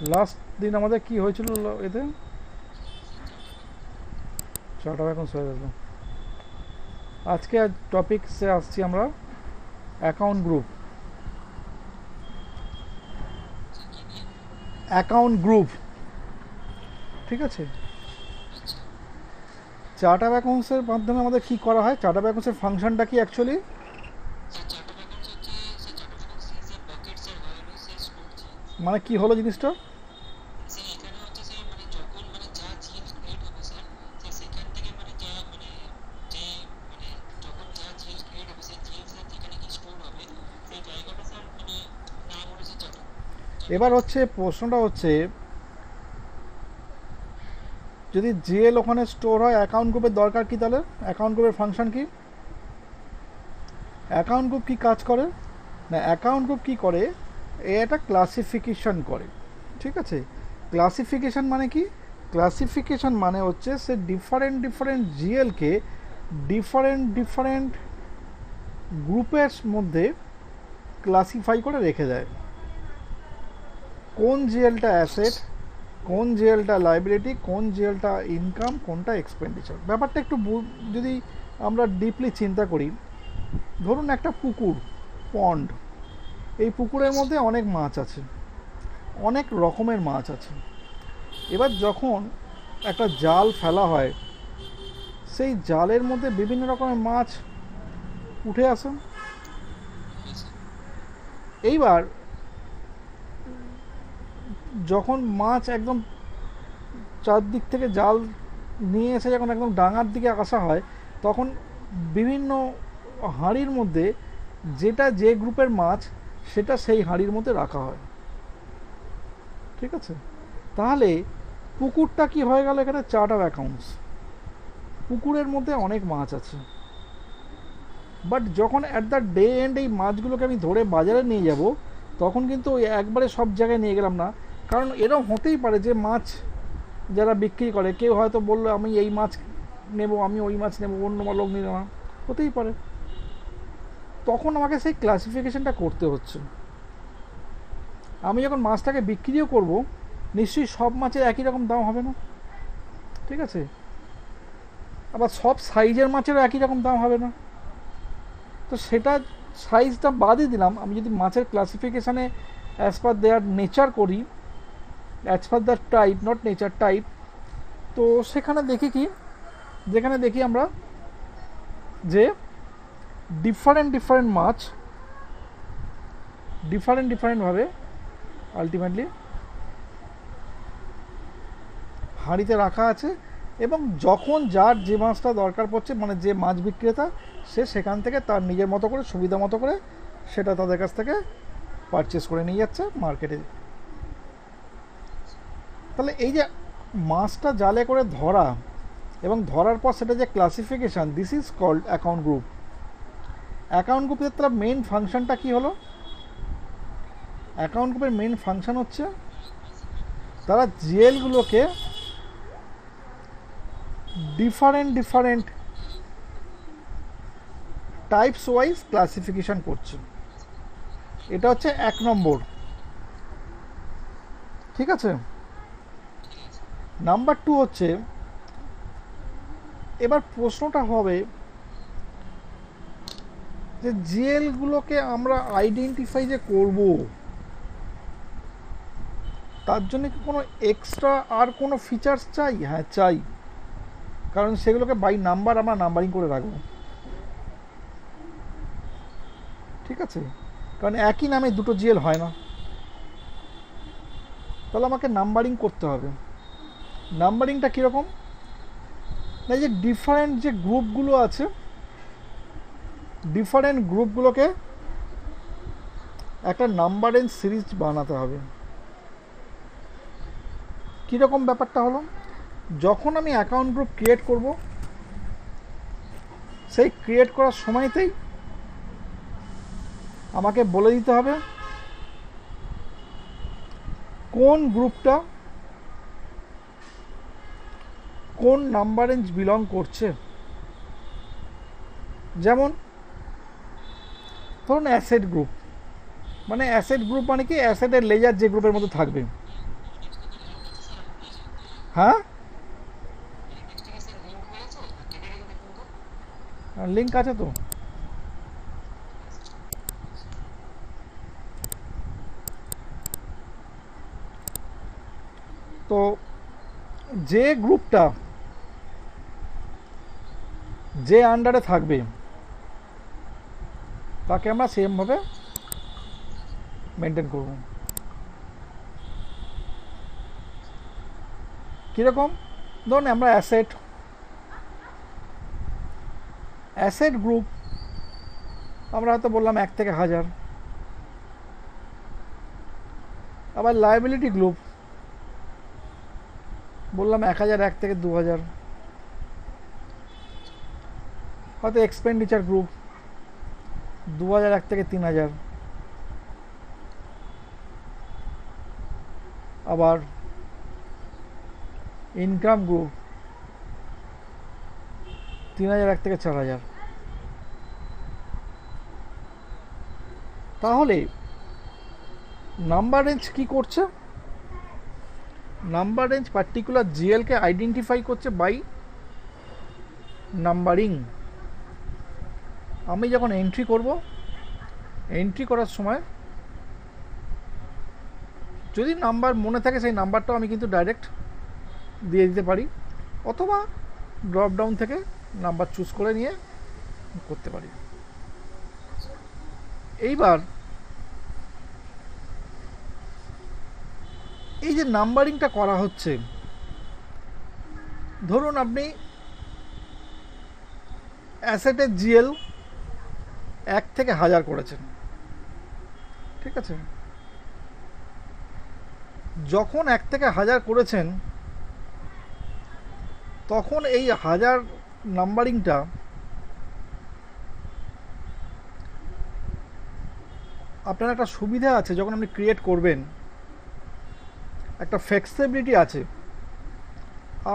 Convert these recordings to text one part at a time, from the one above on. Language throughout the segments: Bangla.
লাস্ট দিন আমাদের কি হয়েছিল এতে চার্ট অফ অ্যাকাউন্টস হয়ে গেল। আজকে টপিকসে আসছি আমরা অ্যাকাউন্ট গ্রুপ। অ্যাকাউন্ট গ্রুপ ঠিক আছে। চার্ট অফ অ্যাকাউন্টসের মাধ্যমে আমাদের কি করা হয়, চার্ট অফ অ্যাকাউন্টসের ফাংশনটা কি অ্যাকচুয়ালি, মানে কি হলো জিনিসটা? এবার হচ্ছে প্রশ্নটা হচ্ছে, যদি জিএল ওখানে স্টোর হয় অ্যাকাউন্ট গ্রুপের দরকার কি? তাহলে অ্যাকাউন্ট গ্রুপের ফাংশন কি? অ্যাকাউন্ট গ্রুপ কি কাজ করে না, অ্যাকাউন্ট গ্রুপ কি করে, এটা ক্লাসিফিকেশন করে। ঠিক আছে, ক্লাসিফিকেশন মানে কি? ক্লাসিফিকেশন মানে হচ্ছে সে ডিফারেন্ট ডিফারেন্ট জিএলকে ডিফারেন্ট ডিফারেন্ট গ্রুপের মধ্যে ক্লাসিফাই করে রেখে দেয়। কোন জিএলটা অ্যাসেট, কোন জিএলটা লাইবিলিটি, কোন জিএলটা ইনকাম, কোনটা এক্সপেন্ডিচার। ব্যাপারটা একটু যদি আমরা ডিপলি চিন্তা করি, ধরুন একটা পুকুর, পন্ড, এই পুকুরের মধ্যে অনেক মাছ আছে, অনেক রকমের মাছ আছে। এবার যখন একটা জাল ফেলা হয়, সেই জালের মধ্যে বিভিন্ন রকমের মাছ উঠে আসে। এইবার যখন মাছ একদম চারদিক থেকে জাল নিয়ে এসে যখন একদম ডাঙার দিকে আসা হয়, তখন বিভিন্ন হাঁড়ির মধ্যে যেটা যে গ্রুপের মাছ সেটা সেই হাঁড়ির মধ্যে রাখা হয়। ঠিক আছে, তাহলে পুকুরটা কি হয়ে গেল এখানে চার্ট অফ অ্যাকাউন্টস। পুকুরের মধ্যে অনেক মাছ আছে, বাট যখন অ্যাট দ্য ডে এন্ড এই মাছগুলোকে আমি ধরে বাজারে নিয়ে যাব, তখন কিন্তু ওই একবারে সব জায়গায় নিয়ে গেলাম না। কারণ এরকম হতেই পারে যে মাছ যারা বিক্রি করে, কেউ হয়তো বললো আমি এই মাছ নেব, আমি ওই মাছ নেব, অন্য লোক নিল না, হতেই পারে। তখন আমাকে সেই ক্লাসিফিকেশনটা করতে হচ্ছে। আমি যখন মাছটাকে বিক্রিও করব, নিশ্চয়ই সব মাছের একই রকম দাম হবে না। ঠিক আছে, আবার সব সাইজের মাছেরও একই রকম দাম হবে না। তো সেটা সাইজটা বাদই দিলাম, আমি যদি মাছের ক্লাসিফিকেশানে অ্যাজ পার দেয়ার নেচার করি, as per the type, not nature, type, তো সেখানে দেখি কি, যেখানে দেখি আমরা যে ডিফারেন্ট ডিফারেন্ট মাছ ডিফারেন্ট ডিফারেন্টভাবে আলটিমেটলি হাঁড়িতে রাখা আছে, এবং যখন যার যে মাছটা দরকার পড়ছে, মানে যে মাছ বিক্রেতা, সে সেখান থেকে তার নিজের মতো করে সুবিধা মতো করে সেটা তাদের কাছ থেকে পারচেস করে নিয়ে যাচ্ছে মার্কেটে। তাহলে এই যে মাছটা জালে করে ধরা এবং ধরার পর সেটা যে classification, this is called account group. Account গ্রুপের তার মেইন ফাংশনটা কী হলো? অ্যাকাউন্ট গ্রুপের মেইন ফাংশন হচ্ছে তারা জিএলগুলোকে different different types wise classification করছে। এটা হচ্ছে 1 নম্বর। ঠিক আছে, নাম্বার 2 হচ্ছে, এবার প্রশ্নটা হবে যে জিএলগুলোকে আমরা আইডেন্টিফাই যে করব, তার জন্য কি কোনো এক্সট্রা আর কোনো ফিচার্স চাই? হ্যাঁ চাই, কারণ সেগুলোকে বাই নাম্বার আমরা নাম্বারিং করে রাখবো। ঠিক আছে, কারণ একই নামে দুটো জিএল হয় না, তাহলে আমাকে নাম্বারিং করতে হবে। নাম্বারিংটা কীরকম না, যে ডিফারেন্ট যে গ্রুপগুলো আছে, ডিফারেন্ট গ্রুপগুলোকে একটা নাম্বারিং সিরিজ বানাতে হবে। কীরকম ব্যাপারটা হলো, যখন আমি অ্যাকাউন্ট গ্রুপ ক্রিয়েট করব, সেই ক্রিয়েট করার সময়তেই আমাকে বলে দিতে হবে কোন গ্রুপটা কোন নাম্বার রেঞ্জ বিলং করছে। যেমন ধরুন অ্যাসেট গ্রুপ, মানে অ্যাসেট গ্রুপ মানে কি, অ্যাসেটের লেজার যে গ্রুপের মধ্যে থাকবে, হ্যাঁ, লিঙ্ক আছে তো। তো যে গ্রুপটা যে আন্ডারে থাকবে তাকে আমরা সেমভাবে মেনটেন করব। কীরকম? ধরুন আমরা অ্যাসেট গ্রুপ আমরা হয়তো বললাম 1 থেকে 1000। আবার লায়াবিলিটি গ্রুপ বললাম 1001 থেকে 2000। হয়তো এক্সপেন্ডিচার গ্রুপ 2001 থেকে 3000। আবার ইনকাম গ্রুপ 3001 থেকে 4000। তাহলে নাম্বার রেঞ্জ কি করছে? নাম্বার রেঞ্জ পার্টিকুলার জিএলকে আইডেন্টিফাই করছে বাই নাম্বারিং। আমি যখন এন্ট্রি করব, এন্ট্রি করার সময় যদি নাম্বার মনে থাকে সেই নাম্বারটাও আমি কিন্তু ডাইরেক্ট দিয়ে দিতে পারি, অথবা ড্রপ ডাউন থেকে নাম্বার চুজ করে নিয়ে করতে পারি। এইবার এই যে নাম্বারিংটা করা হচ্ছে, ধরুন আপনি অ্যাসেটের জিএল 1 থেকে 1000 করেছেন, ঠিক আছে? যখন 1 থেকে 1000 করেছেন তখন এই 1000 নাম্বারিংটা আপনার একটা সুবিধা আছে, যখন আপনি ক্রিয়েট করবেন একটা ফ্লেক্সিবিলিটি আছে,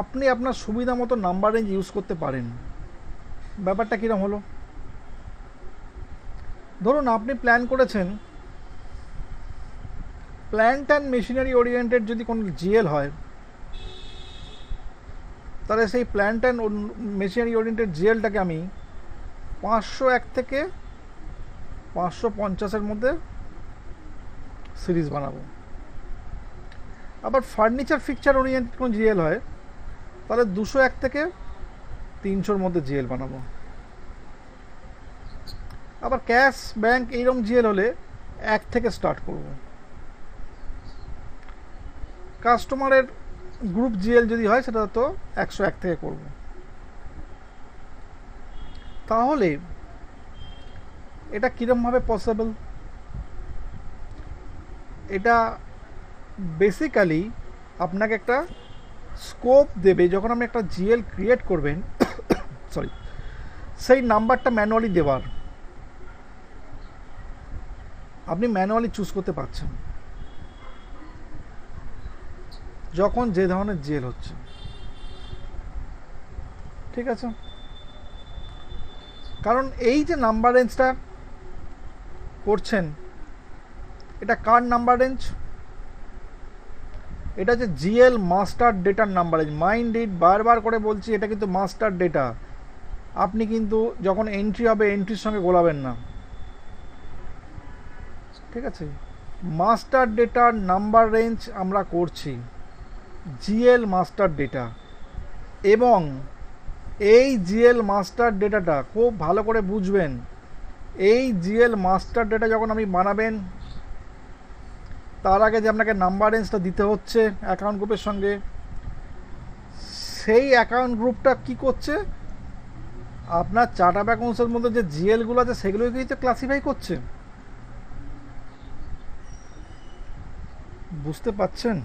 আপনি আপনার সুবিধা মতো নাম্বার রেঞ্জ ইউজ করতে পারেন। ব্যাপারটা কীরকম হলো? ধরুন আপনি প্ল্যান করেছেন প্ল্যান্ট অ্যান্ড মেশিনারি ওরিয়েন্টেড যদি কোনো জিএল হয়, তাহলে সেই প্ল্যান্ট অ্যান্ড মেশিনারি ওরিয়েন্টেড জিএলটাকে আমি 501 থেকে 550-এর মধ্যে সিরিজ বানাবো। আবার ফার্নিচার ফিকচার ওরিয়েন্টেড কোনো জিএল হয়, তাহলে 201 থেকে 300-র মধ্যে জিএল বানাবো। আবার ক্যাশ ব্যাংক এইরকম জিএল হলে 1 থেকে স্টার্ট করব। কাস্টমারের গ্রুপ জিএল যদি হয় সেটা তো 101 থেকে করব। তাহলে এটা কীরকমভাবে পসিবল? এটা বেসিক্যালি আপনাকে একটা স্কোপ দেবে। যখন আপনি একটা জিএল ক্রিয়েট করবেন, সরি, সেই নাম্বারটা ম্যানুয়ালি দেওয়ার, আপনি ম্যানুয়ালি চুজ করতে পারছেন যখন যে ধরনের জিএল হচ্ছে, ঠিক আছে? কারণ এই যে নাম্বার রেঞ্জটা করছেন, এটা কার নাম্বার রেঞ্জ? এটা যে জিএল মাস্টার ডেটার নাম্বার রেঞ্জ। মাইন্ড ইট, বারবার করে বলছি, এটা কিন্তু মাস্টার ডেটা। আপনি কিন্তু যখন এন্ট্রি হবে এন্ট্রির সঙ্গে গোলাবেন না, ঠিক আছে? মাস্টার ডেটার নাম্বার রেঞ্জ আমরা করছি জিএল মাস্টার ডেটা। এবং এই জিএল মাস্টার ডেটাটা খুব ভালো করে বুঝবেন। এই জিএল মাস্টার ডেটা যখন আপনি বানাবেন, তার আগে যে আপনাকে নাম্বার রেঞ্জটা দিতে হচ্ছে অ্যাকাউন্ট গ্রুপের সঙ্গে, সেই অ্যাকাউন্ট গ্রুপটা কি করছে? আপনার চার্ট অফ অ্যাকাউন্টসের মধ্যে যে জিএলগুলো আছে সেগুলোকেই তো ক্লাসিফাই করছে। বুঝতে পাচ্ছেন?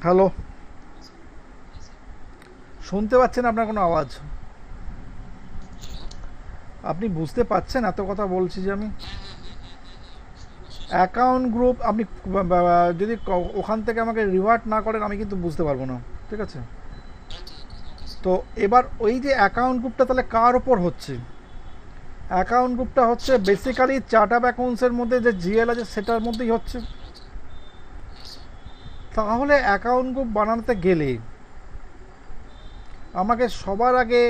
হ্যালো, শুনতে পাচ্ছেন আপনার কোনো আওয়াজ? আপনি বুঝতে পাচ্ছেন এত কথা বলছি যে আমি? অ্যাকাউন্ট গ্রুপ আপনি যদি ওখান থেকে আমাকে রিভার্ট না করেন আমি কিন্তু বুঝতে পারবো না, ঠিক আছে? তো এবার ওই যে অ্যাকাউন্ট গ্রুপটা তাহলে কার ওপর হচ্ছে? অ্যাকাউন্ট গ্রুপটা হচ্ছে বেসিক্যালি চার্ট অফ অ্যাকাউন্টসের মধ্যে যে জিএল আছে সেটার মধ্যেই হচ্ছে। তাহলে অ্যাকাউন্ট গ্রুপ বানাতে গেলে আমাকে সবার আগে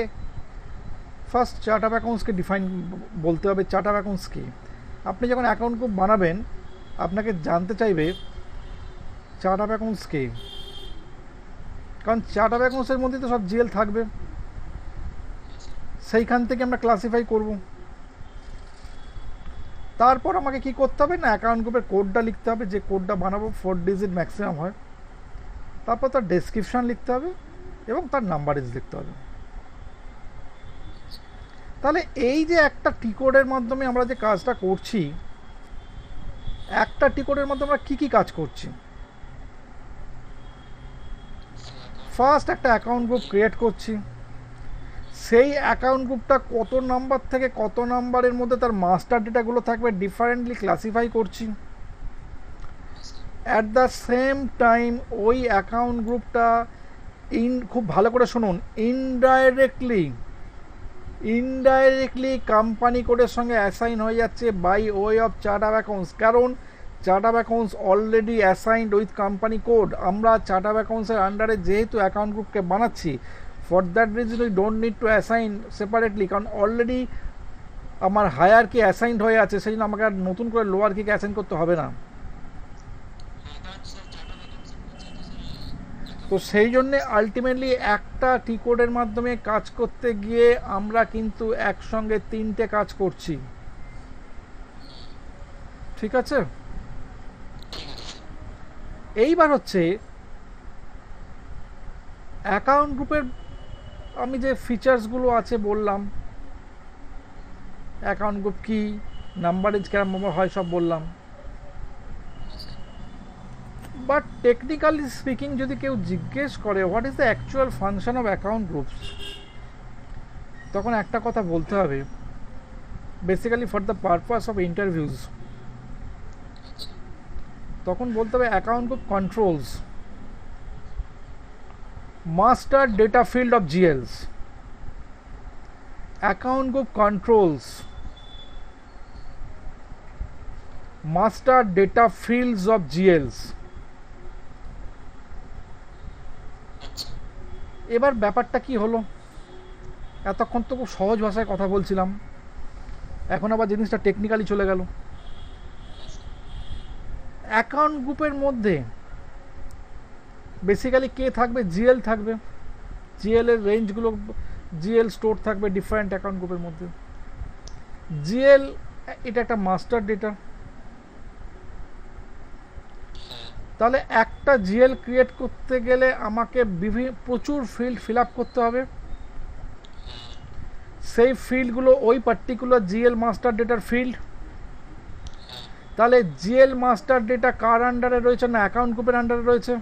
ফার্স্ট চার্ট অফ অ্যাকাউন্টসকে ডিফাইন বলতে হবে। চার্ট অফ অ্যাকাউন্টস কি? আপনি যখন অ্যাকাউন্ট গ্রুপ বানাবেন আপনাকে জানতে চাইবে চার্ট অফ অ্যাকাউন্টস কি, কারণ চার্ট অফ অ্যাকাউন্টসের মধ্যে তো সব জিএল থাকবে, সেইখান থেকে আমরা ক্লাসিফাই করব। তারপর আমাকে কি করতে হবে না, অ্যাকাউন্ট গ্রুপের কোডটা লিখতে হবে, যে কোডটা বানাবো 4 ডিজিট ম্যাক্সিমাম হয়। তারপর তার ডেসক্রিপশান লিখতে হবে এবং তার নাম্বারেজ লিখতে হবে। তাহলে এই যে একটা টি কোডের মাধ্যমে আমরা যে কাজটা করছি, একটা টি কোডের মাধ্যমে আমরা কী কী কাজ করছি। ফার্স্ট একটা অ্যাকাউন্ট গ্রুপ ক্রিয়েট করছি, সেই অ্যাকাউন্ট গ্রুপটা কত নাম্বার থেকে কত নাম্বারের মধ্যে তার মাস্টার ডেটাগুলো থাকবে ডিফারেন্টলি ক্লাসিফাই করছি। অ্যাট দ্য সেম টাইম ওই অ্যাকাউন্ট গ্রুপটা খুব ভালো করে শুনুন, ইনডাইরেক্টলি কোম্পানি কোডের সঙ্গে অ্যাসাইন হয়ে যাচ্ছে by way of chart of accounts. কারণ chart of accounts already assigned with company code. আমরা চার্ট অফ অ্যাকাউন্টসের আন্ডারে যেহেতু অ্যাকাউন্ট গ্রুপকে বানাচ্ছি, for that reason we don't need to assign separately, কারণ অলরেডি আমার হায়ার কি অ্যাসাইন্ড হয়ে আছে, সেই জন্য আমাকে আর নতুন করে লোয়ার কিকে অ্যাসাইন করতে হবে না। তো সেই জন্যে আলটিমেটলি একটা টি কোডের মাধ্যমে কাজ করতে গিয়ে আমরা কিন্তু একসঙ্গে 3টে কাজ করছি। ঠিক আছে, এইবার হচ্ছে অ্যাকাউন্ট গ্রুপের আমি যে ফিচার্সগুলো আছে বললাম, অ্যাকাউন্ট গ্রুপ কি, নাম্বারেজ কেমন হয় সব বললাম। বাট টেকনিক্যালি স্পিকিং যদি কেউ জিজ্ঞেস করে what is the actual function of account groups, তখন একটা কথা বলতে হবে, basically for the purpose of interviews, তখন বলতে হবে account group controls master data field of GLs. Account group controls master data fields of GLs. এবার ব্যাপারটা কি হলো, এতক্ষণ তো খুব সহজ ভাষায় কথা বলছিলাম, এখন আবার জিনিসটা টেকনিক্যালি চলে গেল। অ্যাকাউন্ট গ্রুপের মধ্যে বেসিক্যালি কে থাকবে, জিএল থাকবে, জিএল এর রেঞ্জগুলো, জিএল স্টোর থাকবে ডিফারেন্ট অ্যাকাউন্ট গ্রুপের মধ্যে। জিএল এটা একটা মাস্টার ডেটা, তাহলে একটা জিএল ক্রিয়েট করতে গেলে আমাকে প্রচুর ফিল্ড ফিল আপ করতে হবে। সেই ফিল্ডগুলো ওই পার্টিকুলার জিএল মাস্টার ডেটার ফিল্ড। তাহলে জিএল মাস্টার ডেটা কার আন্ডারে রয়েছে না অ্যাকাউন্ট গ্রুপের আন্ডারে রয়েছে।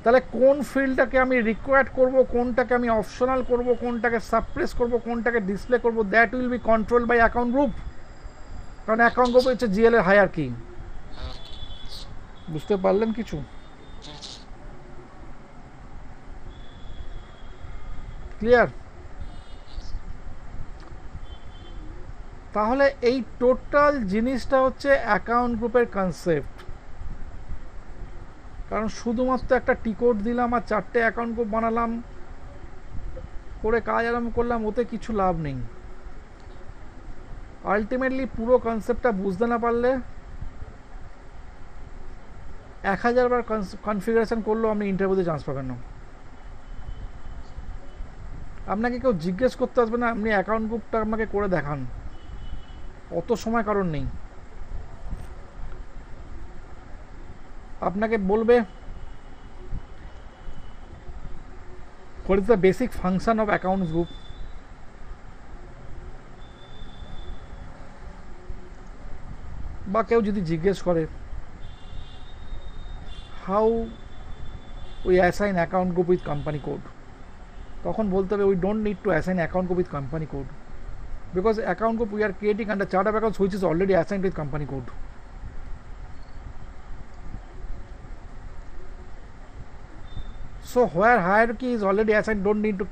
তাহলে কোন ফিল্ডটাকে আমি রিকোয়ার্ড করব, কোনটাকে আমি অপশনাল করব, কোনটাকে সাপ্রেস করব, কোনটাকে ডিসপ্লে করব, that will be control by account group. কারণ অ্যাকাউন্ট গ্রুপ হচ্ছে জিএল এর হায়ারার্কি। বুঝতে পারলেন কিছু? ক্লিয়ার? তাহলে এই টোটাল জিনিসটা হচ্ছে অ্যাকাউন্ট গ্রুপের কনসেপ্ট। কারণ শুধুমাত্র একটা টি কোড দিলাম আর 4টে অ্যাকাউন্ট গ্রুপ বানালাম করে কাজ আরম্ভ করলাম, ওতে কিছু লাভ নেই। আলটিমেটলি পুরো কনসেপ্টটা বুঝতে না পারলে 1000 বার কনফিগারেশন করলেও আপনি ইন্টারভিউতে চান্স পাবেন না। আপনাকে কেউ জিজ্ঞেস করতে আসবে না আপনি অ্যাকাউন্ট গ্রুপটা আমাকে করে দেখান, অত সময় কারণ নেই। আপনাকে বলবে what is the basic function of account group. বা কেউ যদি জিজ্ঞেস করে how we assign account group with company code, তখন বলতে হবে we don't need to assign account group with company code because account group we are creating under chart of accounts which is already assigned with company code. So where hierarchy is already assigned, don't need to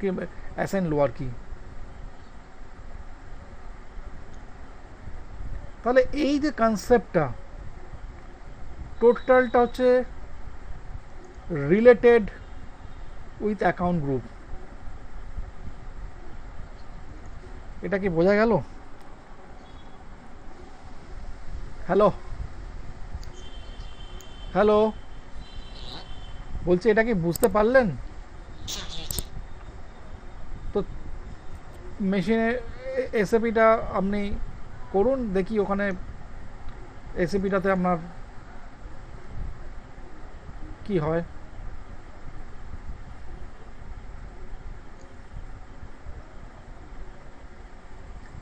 assign lower key. তাহলে এই যে কনসেপ্টটা টোটালটা হচ্ছে রিলেটেড উইথ অ্যাকাউন্ট গ্রুপ। এটা কি বোঝা গেল? হ্যালো হ্যালো, বলছি এটা কি বুঝতে পারলেন? তো মেশিনে এসএপিটা আপনি করুন, দেখি ওখানে এসএপিটাতে আপনার কি হয়।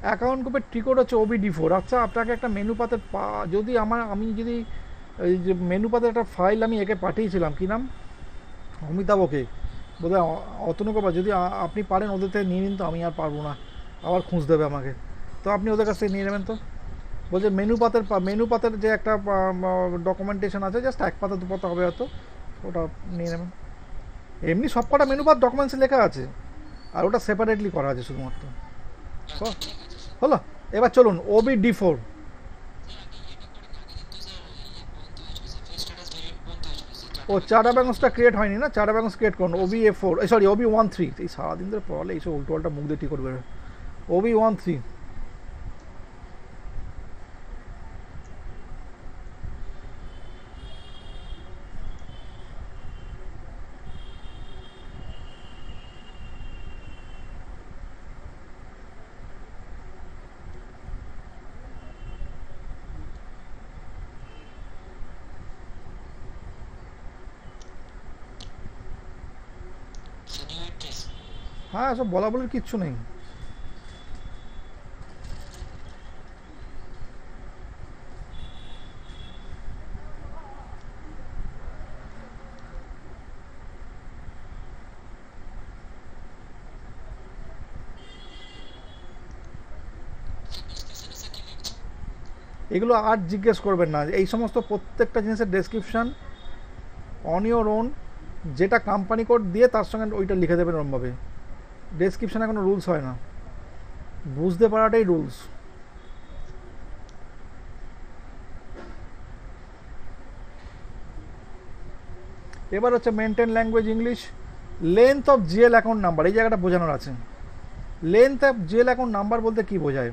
অ্যাকাউন্ট গ্রুপের টিকট হচ্ছে OBD4। আচ্ছা, আপনাকে একটা মেনু পাতের যদি আমি যদি এই যে মেনু পাতের একটা ফাইল আমি একে পাঠিয়েছিলাম, কী নাম, অমিতাভকে বোধহয়, অতনুকে, বা যদি আপনি পারেন ওদের থেকে নিয়ে নিন তো, আমি আর পারবো না, আবার খুঁজ দেবে আমাকে, তো আপনি ওদের কাছ থেকে নিয়ে নেবেন তো। বলছে মেনু পাতের যে একটা ডকুমেন্টেশন আছে, জাস্ট এক পাতা দু পাতা হবে হয়তো, ওটা নিয়ে নেবেন। এমনি সব কটা মেনু পাত ডকুমেন্টসে লেখা আছে, আর ওটা সেপারেটলি করা আছে শুধুমাত্র। হলো, এবার চলুন OBD4। ও চার্টা ব্যাংসটা ক্রিয়েট হয়নি না, চার্টা ব্যাংস ক্রিয়েট করুন, OBA4, সরি OB13। এই সারাদিন ধরে পড়ালে এইসব উল্টো পাল্টা মুখ দিয়ে ঠিক করবে। OB13। হ্যাঁ, এসব বলা বলির কিচ্ছু নেই। এগুলো আর জিজ্ঞেস করবেন না, এই সমস্ত প্রত্যেকটা জিনিসের ডেসক্রিপশান অন ইওর ওন, যেটা কোম্পানি কোড দিয়ে তার সঙ্গে ওইটা লিখে দেবেন ওরমভাবে। ডেসক্রিপশানে কোনো রুলস হয় না, বুঝতে পারাটাই রুলস। এবার হচ্ছে maintain language English. Length of GL account number, এই জায়গাটা বোঝানোর আছে। Length of GL account number বলতে কি বোঝায়?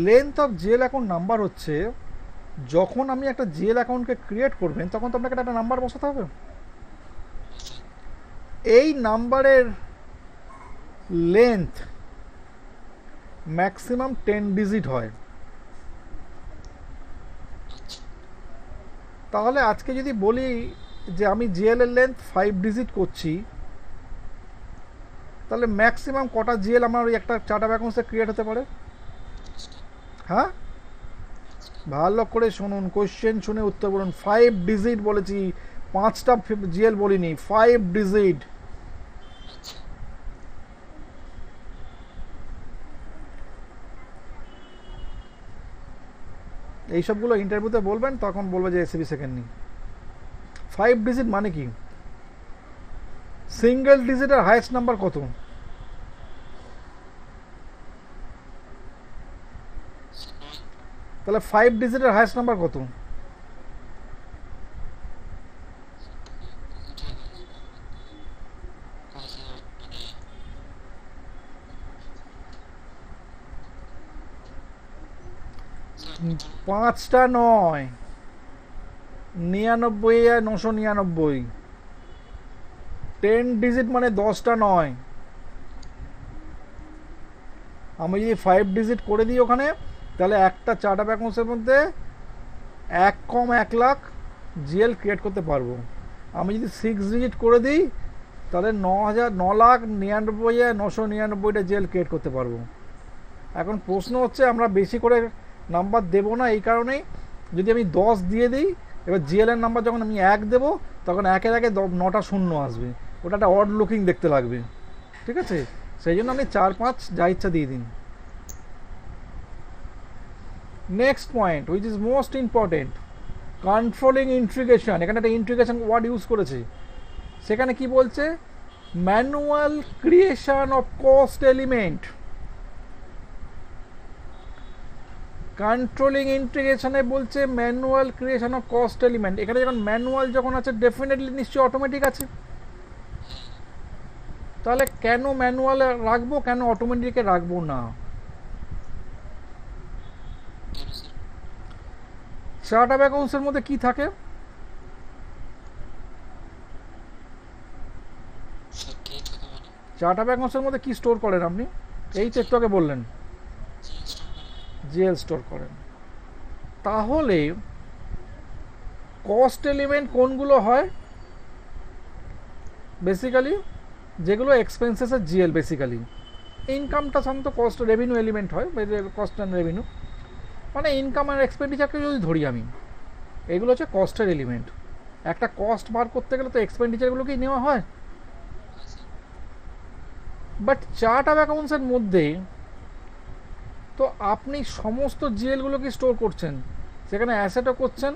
Length of GL account number হচ্ছে, যখন আমি একটা জিএল অ্যাকাউন্টকে ক্রিয়েট করবেন তখন তো আপনাকে একটা নাম্বার বসাতে হবে। এই নাম্বারের লেন্থ ম্যাক্সিমাম 10 ডিজিট হয়। তাহলে আজকে যদি বলি যে আমি জিএল এর লেন্থ 5 ডিজিট করছি, তাহলে ম্যাক্সিমাম কটা জিএল আমার ওই একটা চার্ট অফ অ্যাকাউন্টসে ক্রিয়েট হতে পারে? হ্যাঁ, ভালো করে শুনুন, কোশ্চেন শুনে উত্তর বলুন। 5 ডিজিট বলেছি, 5টা জিএল বলিনি, 5 ডিজিট। এইসবগুলো ইন্টারভিউতে বলবেন, তখন বলবে যে এসিবি সেকেন্ড নেই। 5 ডিজিট মানে কি? সিঙ্গেল ডিজিটের হাইয়েস্ট নাম্বার কত? তাহলে 5 ডিজিটের হাইয়েস্ট নাম্বার কত? পাঁচটা নয়, 99 আর 999। 10 ডিজিট মানে 10টা নয়। আমি যদি 5 ডিজিট করে দিই ওখানে, তাহলে একটা চার্ট অফ অ্যাকাউন্টসের মধ্যে 1 লাখ জিএল ক্রিয়েট করতে পারবো। আমি যদি 6 ডিজিট করে দিই, তাহলে 9,99,999টা জিএল ক্রিয়েট করতে পারবো। এখন প্রশ্ন হচ্ছে, আমরা বেশি করে নাম্বার দেবো না, এই কারণেই যদি আমি 10 দিয়ে দিই, এবার জিএল এর নাম্বার যখন আমি 1 দেবো, তখন একের আগে 9টা শূন্য আসবে, ওটা একটা অড লুকিং দেখতে লাগবে। ঠিক আছে, সেই জন্য আপনি 4-5 যা ইচ্ছা দিয়ে দিন। Next point, which is most important, controlling integration. এখানে একটা ইন্ট্রিগেশন ওয়ার্ড ইউজ করেছে। সেখানে কি বলছে? Manual creation of cost element. Controlling ইন্টিগ্রেশনে বলছে manual creation of cost element. এখানে যখন ম্যানুয়াল যখন আছে ডেফিনেটলি নিশ্চয়ই অটোমেটিক আছে। তাহলে কেন ম্যানুয়ালে রাখবো, কেন অটোমেটিকে রাখবো না? চার্ট অফ অ্যাকাউন্টসের মধ্যে কি থাকে? চার্ট অফ অ্যাকাউন্টসের মধ্যে কি স্টোর করেন আপনি? এই তো একটু আগে বললেন জিএল স্টোর করেন। তাহলে কস্ট এলিমেন্ট কোনগুলো হয়? বেসিক্যালি যেগুলো এক্সপেন্সেসের জিএল, বেসিক্যালি ইনকামটা সাধারণত কস্ট রেভিনিউ এলিমেন্ট হয়, কস্ট অ্যান্ড রেভিনিউ, মানে ইনকাম আর এক্সপেন্ডিচারকে যদি ধরি আমি, এগুলো হচ্ছে কস্টের এলিমেন্ট। একটা কস্ট বার করতে গেলে তো এক্সপেন্ডিচারগুলোকেই নেওয়া হয়। বাট চার্ট অফ অ্যাকাউন্টসের মধ্যে তো আপনি সমস্ত জিএলগুলোকে স্টোর করছেন, সেখানে অ্যাসেটও করছেন,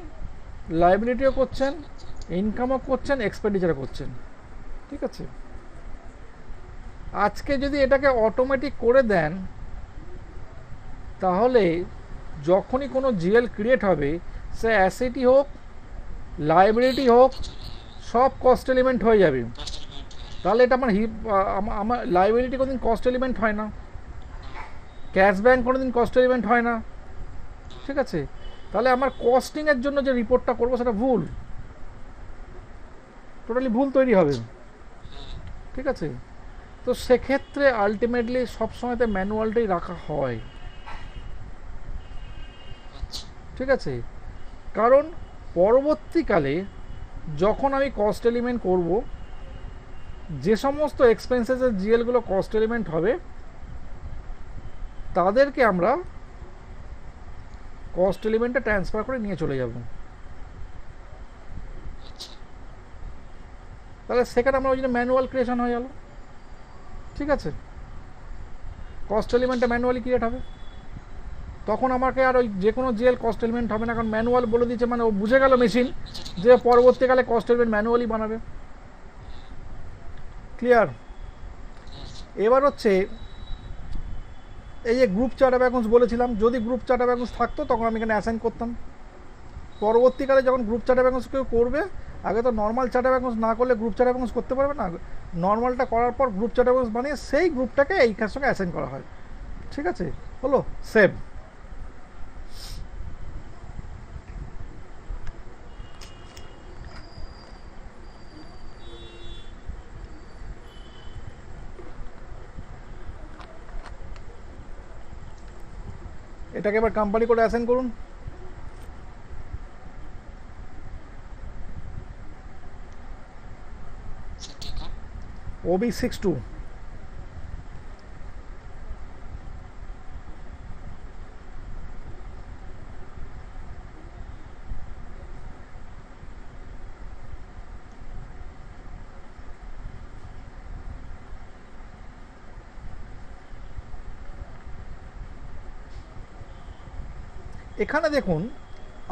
লাইবিলিটিও করছেন, ইনকামও করছেন, এক্সপেন্ডিচারও করছেন। ঠিক আছে, আজকে যদি এটাকে অটোমেটিক করে দেন, তাহলে যখনই কোনো জিএল ক্রিয়েট হবে, সে অ্যাসেটই হোক লাইবিলিটি হোক, সব কস্ট এলিমেন্ট হয়ে যাবে। তাহলে এটা আমার লাইবিলিটি কোনোদিন কস্ট এলিমেন্ট হয় না, ক্যাশ ব্যাংক কোনোদিন কস্ট এলিমেন্ট হয় না। ঠিক আছে, তাহলে আমার কস্টিংয়ের জন্য যে রিপোর্টটা করবো সেটা ভুল, টোটালি ভুল তৈরি হবে। ঠিক আছে, তো সেক্ষেত্রে আলটিমেটলি সবসময়তে ম্যানুয়ালটাই রাখা হয়। ঠিক আছে, কারণ পরবর্তীকালে যখন আমি কস্ট এলিমেন্ট করব, যে সমস্ত এক্সপেন্সেসের জিএলগুলো কস্ট এলিমেন্ট হবে, তাদেরকে আমরা কস্ট এলিমেন্টে ট্রান্সফার করে নিয়ে চলে যাব। তাহলে সেখানে আমরা ওই জন্য ম্যানুয়াল ক্রিয়েশন হয়ে গেল। ঠিক আছে, কস্ট এলিমেন্টে ম্যানুয়ালি ক্রিয়েট হবে, তখন আমাকে আর ওই যে কোনো জিএল কস্ট এলিমেন্ট হবে না, কারণ ম্যানুয়াল বলে দিচ্ছে, মানে ও বুঝে গেল মেশিন যে পরবর্তীকালে কস্ট এলিমেন্ট ম্যানুয়ালি বানাবে। ক্লিয়ার? এবার হচ্ছে এই যে গ্রুপ চার্ট অফ অ্যাকাউন্টস বলেছিলাম, যদি গ্রুপ চার্ট অফ অ্যাকাউন্টস থাকতো তখন আমি এখানে অ্যাসাইন করতাম। পরবর্তীকালে যখন গ্রুপ চার্ট অফ অ্যাকাউন্টস কেউ করবে, আগে তো নর্মাল চার্ট অফ অ্যাকাউন্টস না করলে গ্রুপ চার্ট অফ অ্যাকাউন্টস করতে পারবে না। নর্মালটা করার পর গ্রুপ চার্ট অফ অ্যাকাউন্টস বানিয়ে সেই গ্রুপটাকে এইখানের সঙ্গে অ্যাসাইন করা হয়। ঠিক আছে, হলো সেভ। এটাকে এবার কোম্পানি করে অ্যাসাইন করুন। OB62 এখানে দেখুন,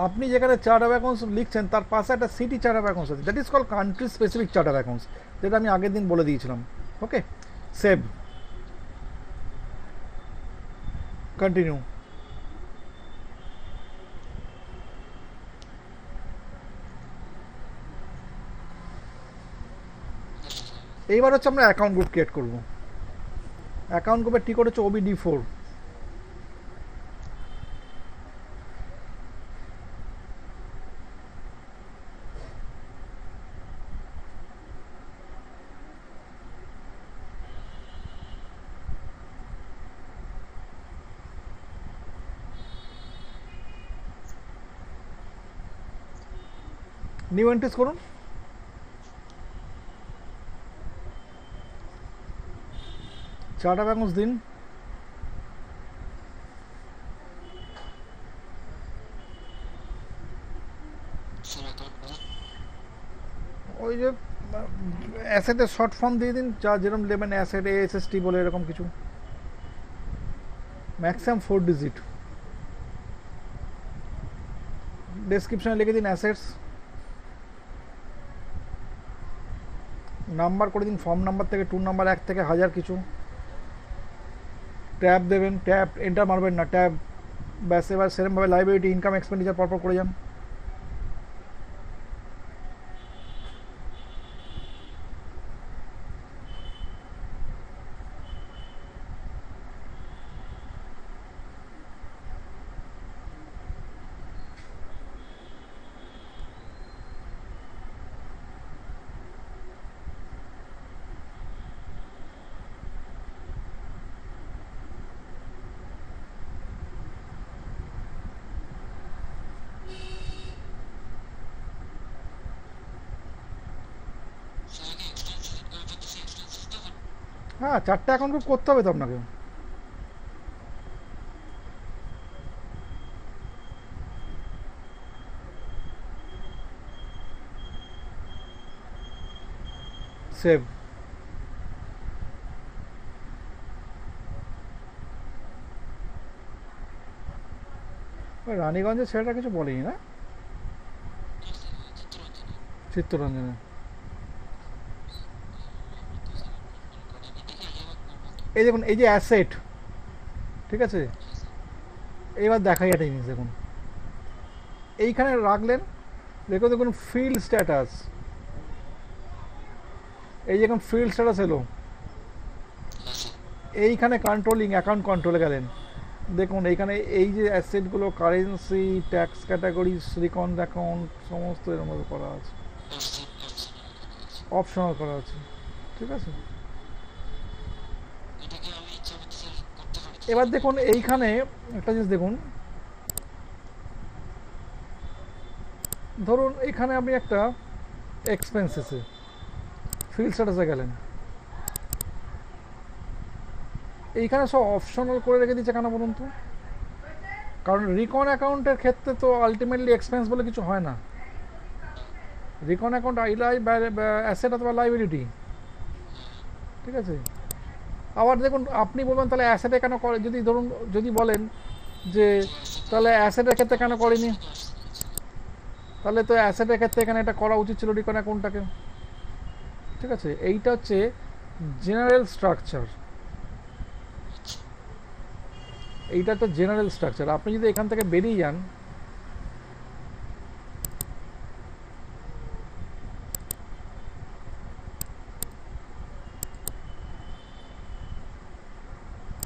আপনি যেখানে চার্ট অফ অ্যাকাউন্টস লিখছেন তার পাশে একটা সিটি চার্ট অফ অ্যাকাউন্টস আছে, that is call country specific chart of accounts, যেটা আমি আগের দিন বলে দিয়েছিলাম। ওকে, সেভ, কন্টিনিউ। এইবার হচ্ছে আমরা অ্যাকাউন্ট গ্রুপ ক্রিয়েট করব। অ্যাকাউন্ট গ্রুপের টি কোড হচ্ছে OBD4। নিউ এন্ট্রিজ করুন। চার্ট অফ অ্যাকাউন্টস দিন। ওই যে অ্যাসেটের শর্ট ফর্ম দিয়ে দিন, যা যেরকম দেবেন, অ্যাসেট ASST বলে এরকম কিছু, ম্যাক্সিমাম 4 ডিজিট। ডেসক্রিপশনে লিখে দিন অ্যাসেটস, নাম্বার করে দিন ফর্ম নাম্বার থেকে 2 নাম্বার 1 থেকে 1000 কিছু। ট্যাব দেবেন, ট্যাব এন্টার মারবেন না, ট্যাব ব্যাস এবার সেরকমভাবে লাইবিলিটি ইনকাম এক্সপেন্ডিচার পরপর করে যান। হ্যাঁ, 4টে অ্যাকাউন্ট গ্রুপ করতে হবে তো আপনাকে। সেভ। রানীগঞ্জের ছেলেটা কিছু বলেনি না? চিত্তরঞ্জনে। এই দেখুন, এই যে অ্যাসেট, ঠিক আছে, এবার দেখাই একটা জিনিস দেখুন, এইখানে রাখলেন, দেখুন দেখুন ফিল্ড স্ট্যাটাস, এই যে এখন ফিল্ড স্ট্যাটাস এলো, এইখানে কন্ট্রোলিং অ্যাকাউন্ট কন্ট্রোলে গেলেন, দেখুন এইখানে এই যে অ্যাসেটগুলো কারেন্সি, ট্যাক্স ক্যাটাগরি, রিকন অ্যাকাউন্ট সমস্ত এর মধ্যে করা আছে, অপশনাল করা আছে, ঠিক আছে। এবার দেখুন এইখানে একটা জিনিস দেখুন, ধরুন এখানে আপনি একটা এক্সপেন্সেসে ফিল্ড স্ট্যাটাসে গেলেন, এইখানে সব অপশনাল করে রেখে দিচ্ছে কেন বলুন তো? কারণ রিকন অ্যাকাউন্টের ক্ষেত্রে তো আলটিমেটলি এক্সপেন্স বলে কিছু হয় না। রিকন অ্যাকাউন্ট অ্যাসেট অথবা লাইবিলিটি, ঠিক আছে। আবার দেখুন আপনি বলবেন তাহলে অ্যাসেটে কেন করে, যদি ধরুন যদি বলেন যে তাহলে অ্যাসেটের ক্ষেত্রে কেন করেনি, তাহলে তো অ্যাসেটের ক্ষেত্রে এখানে এটা করা উচিত ছিল রিকন অ্যাকাউন্টটাকে, ঠিক আছে। এইটা হচ্ছে জেনারেল স্ট্রাকচার, এইটা একটা জেনারেল স্ট্রাকচার। আপনি যদি এখান থেকে বেরিয়ে যান,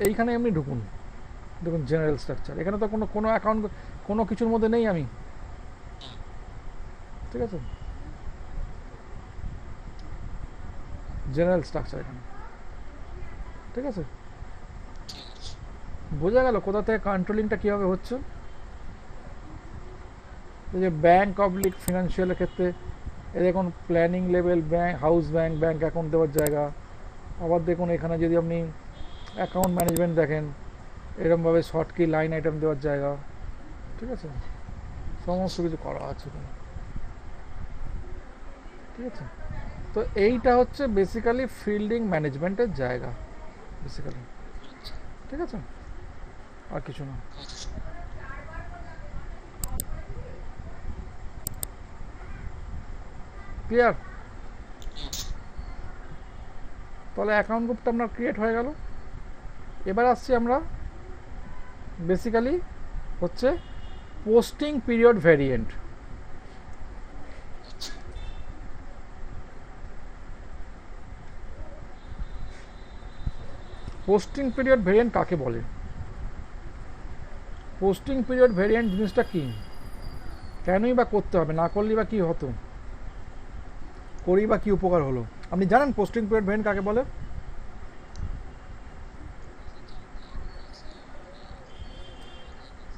এইখানে এমনি ঢুকুন, দেখুন জেনারেল স্ট্রাকচার, এখানে তো কোনো কোনো অ্যাকাউন্ট কোনো কিছুর মধ্যে নেই আমি, ঠিক আছে। জেনারেল স্ট্রাকচার এখানে, ঠিক আছে। বোঝা গেল কোথা থেকে কন্ট্রোলিংটা কীভাবে হচ্ছে। এই যে ব্যাংক অবলিক ফিনান্সিয়ালের ক্ষেত্রে এই দেখুন planning level, bank house bank, bank account দেওয়ার জায়গা। আবার দেখুন এখানে যদি আপনি অ্যাকাউন্ট ম্যানেজমেন্ট দেখেন, এরকমভাবে শর্ট কি লাইন আইটেম দেওয়ার জায়গা, ঠিক আছে, সমস্ত কিছু করা আছে, ঠিক আছে। তো এইটা হচ্ছে বেসিক্যালি ফিল্ডিং ম্যানেজমেন্টের জায়গা বেসিক্যালি, ঠিক আছে, আর কিছু না। ক্লিয়ার? তাহলে অ্যাকাউন্ট গ্রুপটা আপনার ক্রিয়েট হয়ে গেল। এবার আসছি আমরা বেসিক্যালি হচ্ছে posting period variant. Posting period variant কাকে বলে? পোস্টিং পিরিয়ড ভ্যারিয়েন্ট জিনিসটা কি, কেনই বা করতে হবে, না করলেই বা কী হতো, করি বা কী উপকার হলো? আপনি জানেন পোস্টিং পিরিয়ড ভ্যারিয়েন্ট কাকে বলে?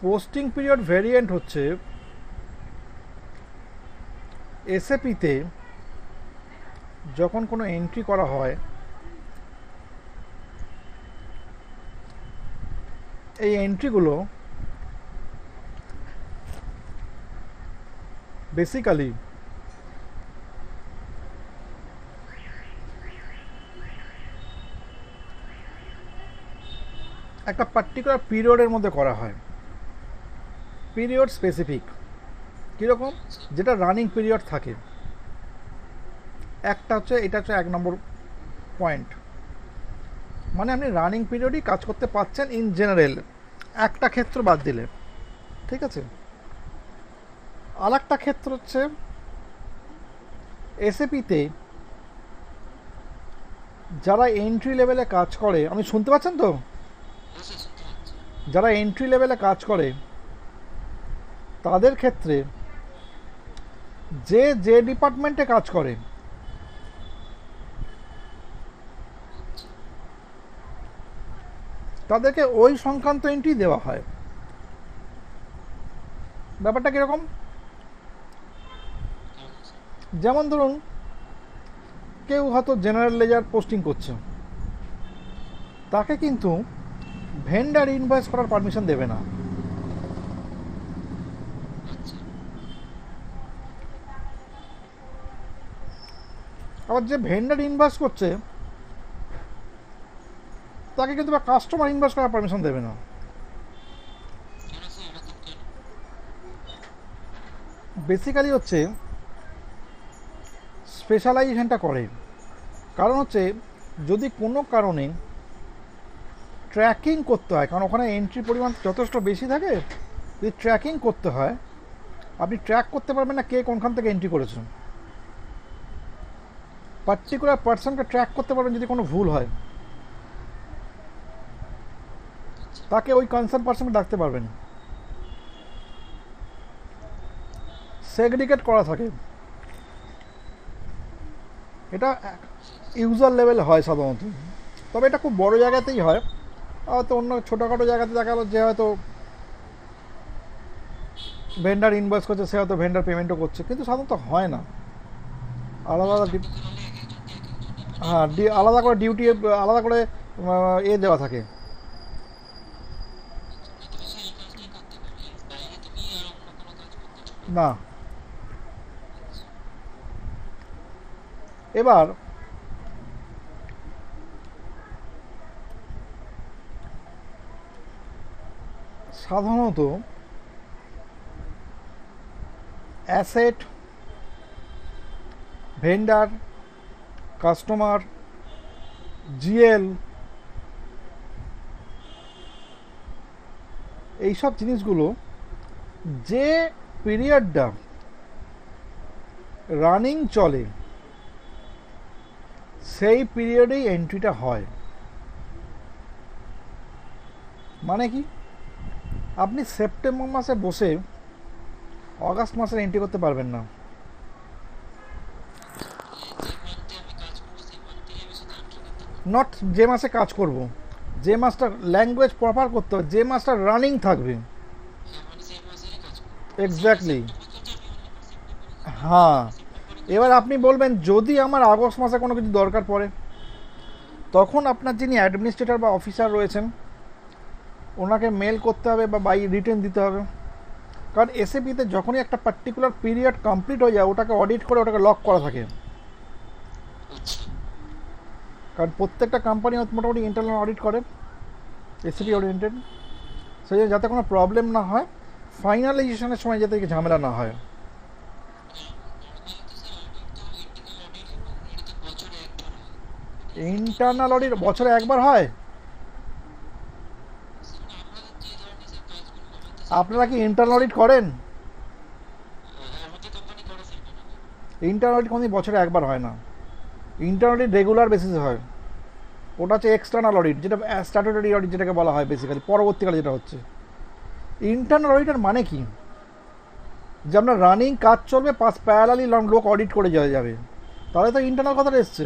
পোস্টিং পিরিয়ড ভ্যারিয়েন্ট হচ্ছে এসএপিতে যখন কোনো এন্ট্রি করা হয়, এই এন্ট্রিগুলো বেসিক্যালি একটা পার্টিকুলার পিরিয়ডের মধ্যে করা হয়, পিরিয়ড স্পেসিফিক। কীরকম? যেটা রানিং পিরিয়ড থাকে, একটা হচ্ছে এটা হচ্ছে 1 নম্বর পয়েন্ট, মানে আপনি রানিং পিরিয়ডই কাজ করতে পারছেন ইন জেনারেল, একটা ক্ষেত্র বাদ দিলে। ঠিক আছে। আর একটা ক্ষেত্র হচ্ছে এসএপিতে যারা এন্ট্রি লেভেলে কাজ করে, আমি শুনতে পাচ্ছেন তো? যারা এন্ট্রি লেভেলে কাজ করে তাদের ক্ষেত্রে যে যে ডিপার্টমেন্টে কাজ করে তাদেরকে ওই সংক্রান্ত এন্ট্রি দেওয়া হয়। ব্যাপারটা কীরকম? যেমন ধরুন কেউ হয়তো জেনারেল লেজার পোস্টিং করছে, তাকে কিন্তু ভেন্ডার ইনভয়েস করার পারমিশন দেবে না। আবার যে ভেন্ডার ইনভয়েস করছে তাকে কিন্তু কাস্টমার ইনভয়েস করার পারমিশন দেবে না। বেসিক্যালি হচ্ছে স্পেশালাইজেশনটা করে। কারণ হচ্ছে যদি কোনো কারণে ট্র্যাকিং করতে হয়, কারণ ওখানে এন্ট্রি পরিমাণ যথেষ্ট বেশি থাকে, যদি ট্র্যাকিং করতে হয় আপনি ট্র্যাক করতে পারবেন না কে কোনখান থেকে এন্ট্রি করেছেন। পার্টিকুলার পার্সনকে ট্র্যাক করতে পারবেন যদি কোনো ভুল হয়, তাকে ওই কনসার্ন পার্সনকে ডাকতে পারবেন। সেগ্রিগেট করা থাকে। এটা ইউজার লেভেলে হয় সাধারণত, তবে এটা খুব বড় জায়গাতেই হয়। হয়তো অন্য ছোটোখাটো জায়গাতে দেখা গেলো যে হয়তো ভেন্ডার ইনভয়েস করছে, সে হয়তো ভেন্ডার পেমেন্টও করছে, কিন্তু সাধারণত হয় না। আলাদা আলাদা হ্যাঁ, আলাদা করে ডিউটি, আলাদা করে এ দেওয়া থাকে। না, এবার সাধারণত অ্যাসেট, ভেন্ডার, কাস্টমার, জিএল, এইসব জিনিসগুলো যে পিরিয়ডটা রানিং চলে সেই পিরিয়ডেই এন্ট্রিটা হয়। মানে কি, আপনি সেপ্টেম্বর মাসে বসে অগাস্ট মাসে এন্ট্রি করতে পারবেন না। নট যে মাসে কাজ করব, যে মাসটা ল্যাঙ্গুয়েজ প্রপার করতে হবে, যে মাসটা রানিং থাকবে। এক্স্যাক্টলি, হ্যাঁ। এবার আপনি বলবেন যদি আমার আগস্ট মাসে কোনো কিছু দরকার পড়ে, তখন আপনার যিনি অ্যাডমিনিস্ট্রেটর বা অফিসার রয়েছেন ওনাকে মেল করতে হবে বা বাই রিটেন দিতে হবে। কারণ এসএপিতে যখনই একটা পার্টিকুলার পিরিয়ড কমপ্লিট হয়ে যায় ওটাকে অডিট করে ওটাকে লক করা থাকে। কারণ প্রত্যেকটা কোম্পানি মোটামুটি ইন্টারনাল অডিট করে, এসএপি ওরিয়েন্টেড, সেই জন্য যাতে কোনো প্রবলেম না হয়, ফাইনালাইজেশনের সময় যাতে ঝামেলা না হয়। ইন্টারনাল অডিট বছরে একবার হয়? আপনারা কি ইন্টারনাল অডিট করেন? ইন্টারনাল অডিট কোনোদিন বছরে একবার হয় না। ইন্টারনাল অডিট রেগুলার বেসিসে হয়। ওটা হচ্ছে এক্সটার্নাল অডিট, যেটা স্ট্যাটুটরি অডিট যেটাকে বলা হয় বেসিক্যালি, পরবর্তীকালে যেটা হচ্ছে। ইন্টারনাল অডিটের মানে কি, যে আপনার রানিং কাজ চলবে, প্যারালালি লোক অডিট করে যাবে, তাহলে তো ইন্টারনাল কথাটা এসছে।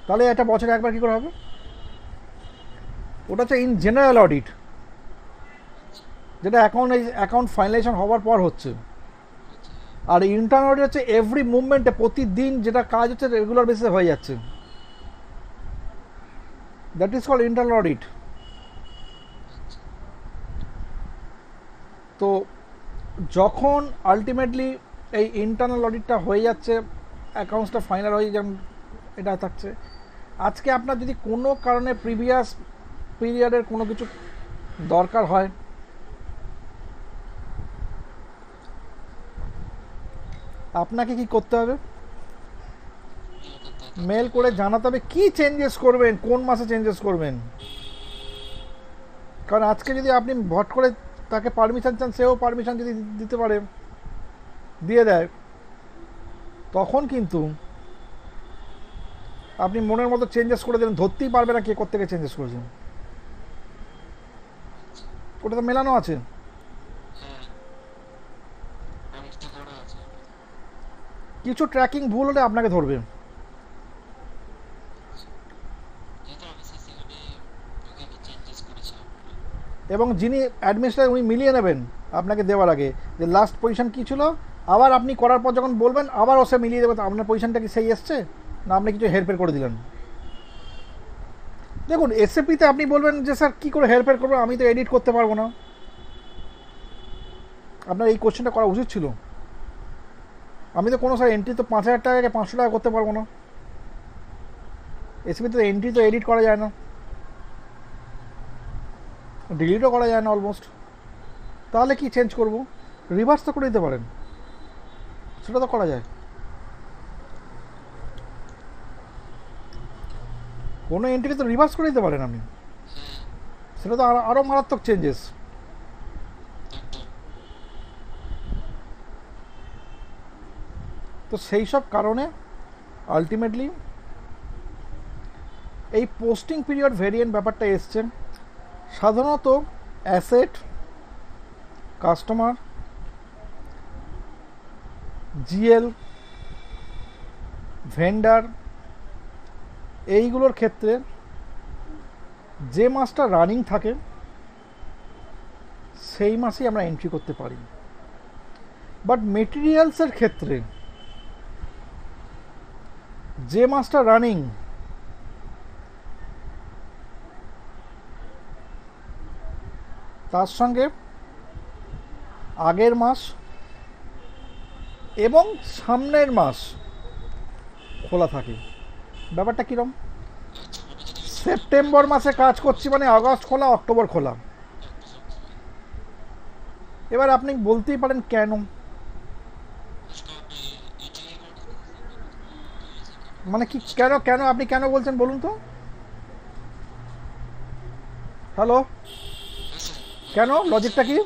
তাহলে এটা বছরে একবার কী করে হবে? ওটা হচ্ছে ইন জেনারেল অডিট, যেটা অ্যাকাউন্ট ফাইনালাইজেশন হওয়ার পর হচ্ছে। আর ইন্টারনাল অডিট হচ্ছে এভরি মুভমেন্টে, প্রতিদিন যেটা কাজ হচ্ছে রেগুলার বেসিসে হয়ে যাচ্ছে, that is called internal audit. তো যখন আলটিমেটলি এই ইন্টারনাল অডিটটা হয়ে যাচ্ছে, অ্যাকাউন্টসটা ফাইনাল হয়ে যেমন এটা থাকছে, আজকে আপনার যদি কোনো কারণে প্রিভিয়াস পিরিয়ডের কোনো কিছু দরকার হয়, আপনাকে কি করতে হবে? মেল করে জানাতে হবে কি চেঞ্জেস করবেন, কোন মাসে চেঞ্জেস করবেন। কারণ আজকে যদি আপনি ভট করে তাকে পারমিশন চান, সেও পারমিশন যদি দিতে পারে, দিয়ে দেয়, তখন কিন্তু আপনি মনের মতো চেঞ্জেস করে দেবেন, ধরতেই পারবে না কে কোত্থেকে চেঞ্জেস করেছেন। ওটা তো মেলানো আছে। কিছু ট্র্যাকিং ভুল হলে আপনাকে ধরবে, এবং যিনি অ্যাডমিনিস্ট্রেটর উনি মিলিয়ে নেবেন আপনাকে দেওয়ার আগে যে লাস্ট পজিশন কী ছিল, আবার আপনি করার পর যখন বলবেন আবার সে মিলিয়ে দেবে আপনার পজিশনটা কি সেই এসছে না আপনি কিছু হেরফের করে দিলেন। দেখুন এসএপিতে আপনি বলবেন যে স্যার কী করে হেরফের করবো, আমি তো এডিট করতে পারবো না। আপনার এই কোশ্চেনটা করা উচিত ছিল। আমি তো কোনো স্যার এন্ট্রি তো 5,000 টাকাকে 500 টাকা করতে পারবো না। এসএপিতে এন্ট্রি তো এডিট করা যায় না, ডিলিটও করা যায় না অলমোস্ট। তাহলে কি চেঞ্জ করব? রিভার্স তো করে দিতে পারেন, সেটা তো করা যায়। কোনো এন্ট্রিকে তো রিভার্স করে দিতে পারেন আপনি, সেটা তো আরও মারাত্মক চেঞ্জেস। তো সেই সব কারণে আলটিমেটলি এই পোস্টিং পিরিয়ড ভেরিয়েন্ট ব্যাপারটা এসছে সাধারণত অ্যাসেট, কাস্টমার, জিএল, ভেন্ডার, এইগুলোর ক্ষেত্রে যে মাসটা রানিং থাকে সেই মাসেই আমরা এন্ট্রি করতে পারি। বাট মেটেরিয়ালসের ক্ষেত্রে যে মাসটা রানিং তার সঙ্গে আগের মাস এবং সামনের মাস খোলা থাকে। ব্যাপারটা কীরকম? সেপ্টেম্বর মাসে কাজ করছি মানে আগস্ট খোলা, অক্টোবর খোলা। এবার আপনি বলতেই পারেন কেন, মানে কি কেন কেন আপনি কেন বলছেন বলুন তো। হ্যালো, কেন? লজিকটা কি?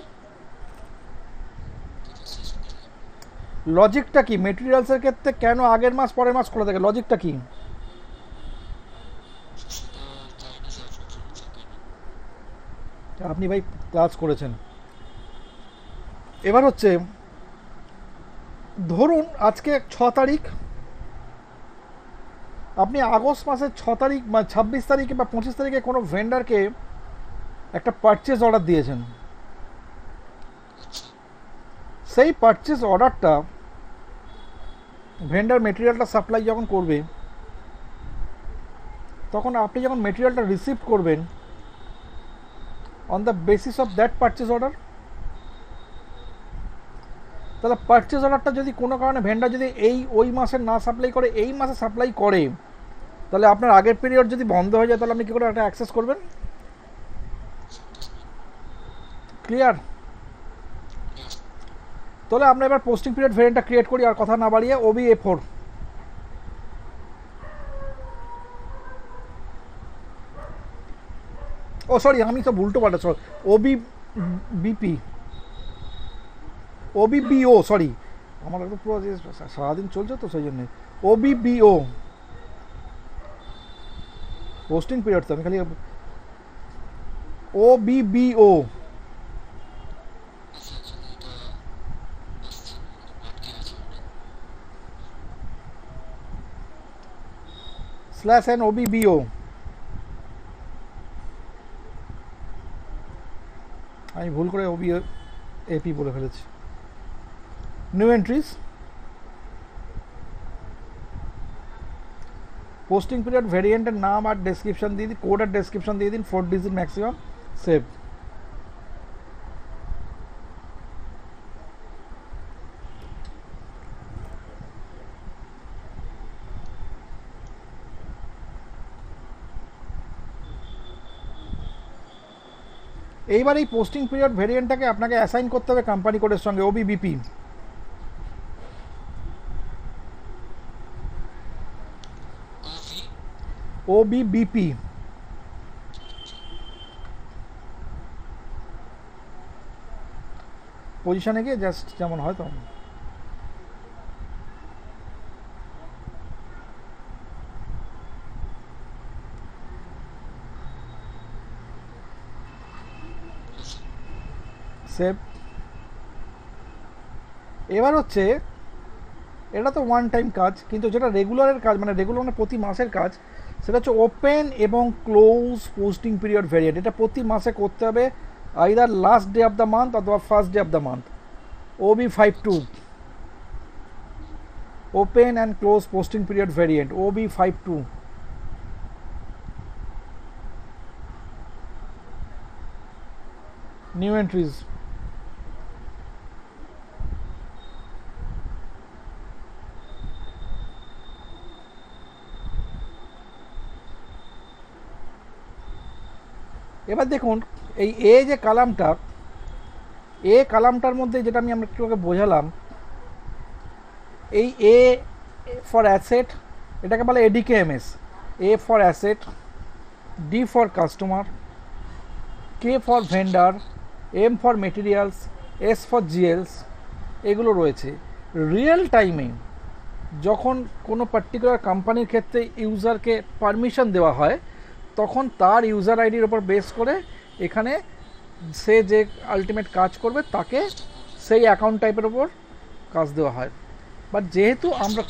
লজিকটা কি মেটেরিয়ালসের ক্ষেত্রে কেন আগের মাস পরের মাস খোলা থাকে? লজিকটা কি? আপনি ভাই ক্লাস করেছেন। এবার হচ্ছে ধরুন আজকে 6 তারিখ, আপনি আগস্ট মাসের 6 তারিখ বা 26 তারিখে বা 25 তারিখে কোনো ভেন্ডারকে একটা পারচেজ অর্ডার দিয়েছেন। সেই পারচেজ অর্ডারটা ভেন্ডার মেটেরিয়ালটা সাপ্লাই যখন করবে, তখন আপনি যখন মেটেরিয়ালটা রিসিভ করবেন on the basis of that purchase order, তাহলে পারচেজ অর্ডারটা যদি কোনো কারণে ভেন্ডার যদি ওই মাসে না সাপ্লাই করে এই মাসে সাপ্লাই করে, তাহলে আপনার আগের পিরিয়ড যদি বন্ধ হয়ে যায় তাহলে আপনি কী করে একটা অ্যাক্সেস করবেন? ক্লিয়ার? তাহলে আমরা এবার পোস্টিং পিরিয়ড ভেরিয়েন্টটা ক্রিয়েট করি, আর কথা না বাড়িয়ে OBA4। ও সরি, আমি তো উল্টো পাল্টা, সরি, OBBP, OBBO, সরি, আমার একটু পুরো সারাদিন চলছে তো সেই জন্যে। OBBO পোস্টিং পিরিয়ড, তো আমি খালি OBBO /N OBBO। আমি ভুল করে OBAP বলে ফেলেছি। নিউ এন্ট্রিজ, পোস্টিং পিরিয়ড ভেরিয়েন্টের নাম আর ডেসক্রিপশন দিয়ে দিন, কোড আর ডেসক্রিপশন দিয়ে দিন, 4 ডিজিট ম্যাক্সিমাম, সেভ। এইবার এই পোস্টিং পিরিয়ড ভেরিয়েন্টটাকে আপনাকে অ্যাসাইন করতে হবে কোম্পানি কোডের সঙ্গে, OBBP। OBBP পজিশনে গিয়ে জাস্ট যেমন হয় তেমন। সেভ। এবার হচ্ছে এটা তো ওয়ান টাইম কাজ, কিন্তু যেটা রেগুলারের কাজ, মানে রেগুলার মানে প্রতি মাসের কাজ, সেটা হচ্ছে ওপেন এবং ক্লোজ পোস্টিং পিরিয়ড ভেরিয়েন্ট। এটা প্রতি মাসে করতে হবে, either last day of the month অথবা first day of the month. OB52 open and close posting period variant, OB52। New entries. এবার দেখুন এই এ যে কালামটা, এ কালামটার মধ্যে যেটা আমি আমরা একটু আগে বোঝালাম, এই এ ফর অ্যাসেট, এটাকে বলে ADKMS। A for asset, D for customer, K for vendor, M for materials, S for GLs, এগুলো রয়েছে। রিয়েল টাইমে যখন কোনো পার্টিকুলার কোম্পানির ক্ষেত্রে ইউজারকে পারমিশন দেওয়া হয়, তখন তার ইউজার আইডির ওপর বেস করে এখানে সে যে আলটিমেট কাজ করবে তাকে সেই অ্যাকাউন্ট টাইপের ওপর কাজ দেওয়া হয়। বাট যেহেতু আমরা,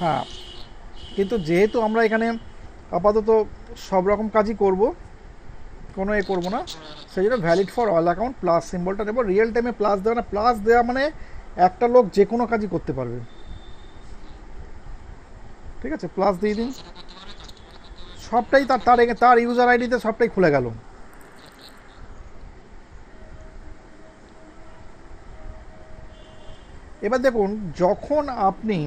হ্যাঁ, কিন্তু যেহেতু আমরা এখানে আপাতত সব রকম কাজই করব, কোনো এ করবো না, সেই জন্য valid for all account plus সিম্বলটা নেব। রিয়েল টাইমে প্লাস দেওয়া না, প্লাস দেওয়া মানে একটা লোক যে কোনো কাজই করতে পারবে। ঠিক আছে, প্লাস দিয়ে দিন, সবটাই তার তার তার ইউজার আইডিতে সবটাই খুলে গেল। এবার দেখুন, যখন আপনি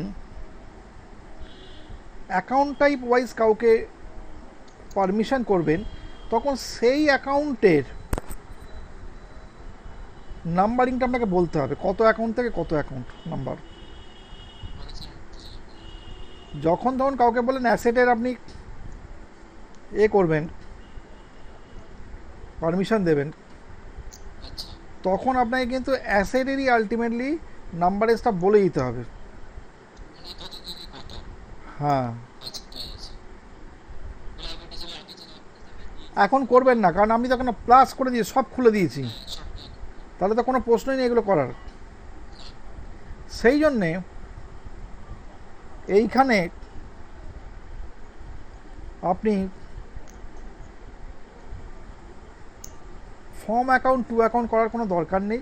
অ্যাকাউন্ট টাইপ ওয়াইজ কাউকে পারমিশন করবেন, তখন সেই অ্যাকাউন্টের নাম্বারিংটা আপনাকে বলতে হবে, কত অ্যাকাউন্ট থেকে কত অ্যাকাউন্ট নাম্বার। যখন ধরুন কাউকে বলেন অ্যাসেটের আপনি এ করবেন, পারমিশন দেবেন, তখন আপনাকে কিন্তু অ্যাসেটেরই আলটিমেটলি নাম্বার স্টাফ বলে দিতে হবে। হ্যাঁ, এখন করবেন না, কারণ আমি তো এখন প্লাস করে দিয়ে সব খুলে দিয়েছি, তাহলে তো কোনো প্রশ্নই নেই এগুলো করার। সেই জন্যে এইখানে আপনি ফর্ম অ্যাকাউন্ট টু অ্যাকাউন্ট করার কোনো দরকার নেই।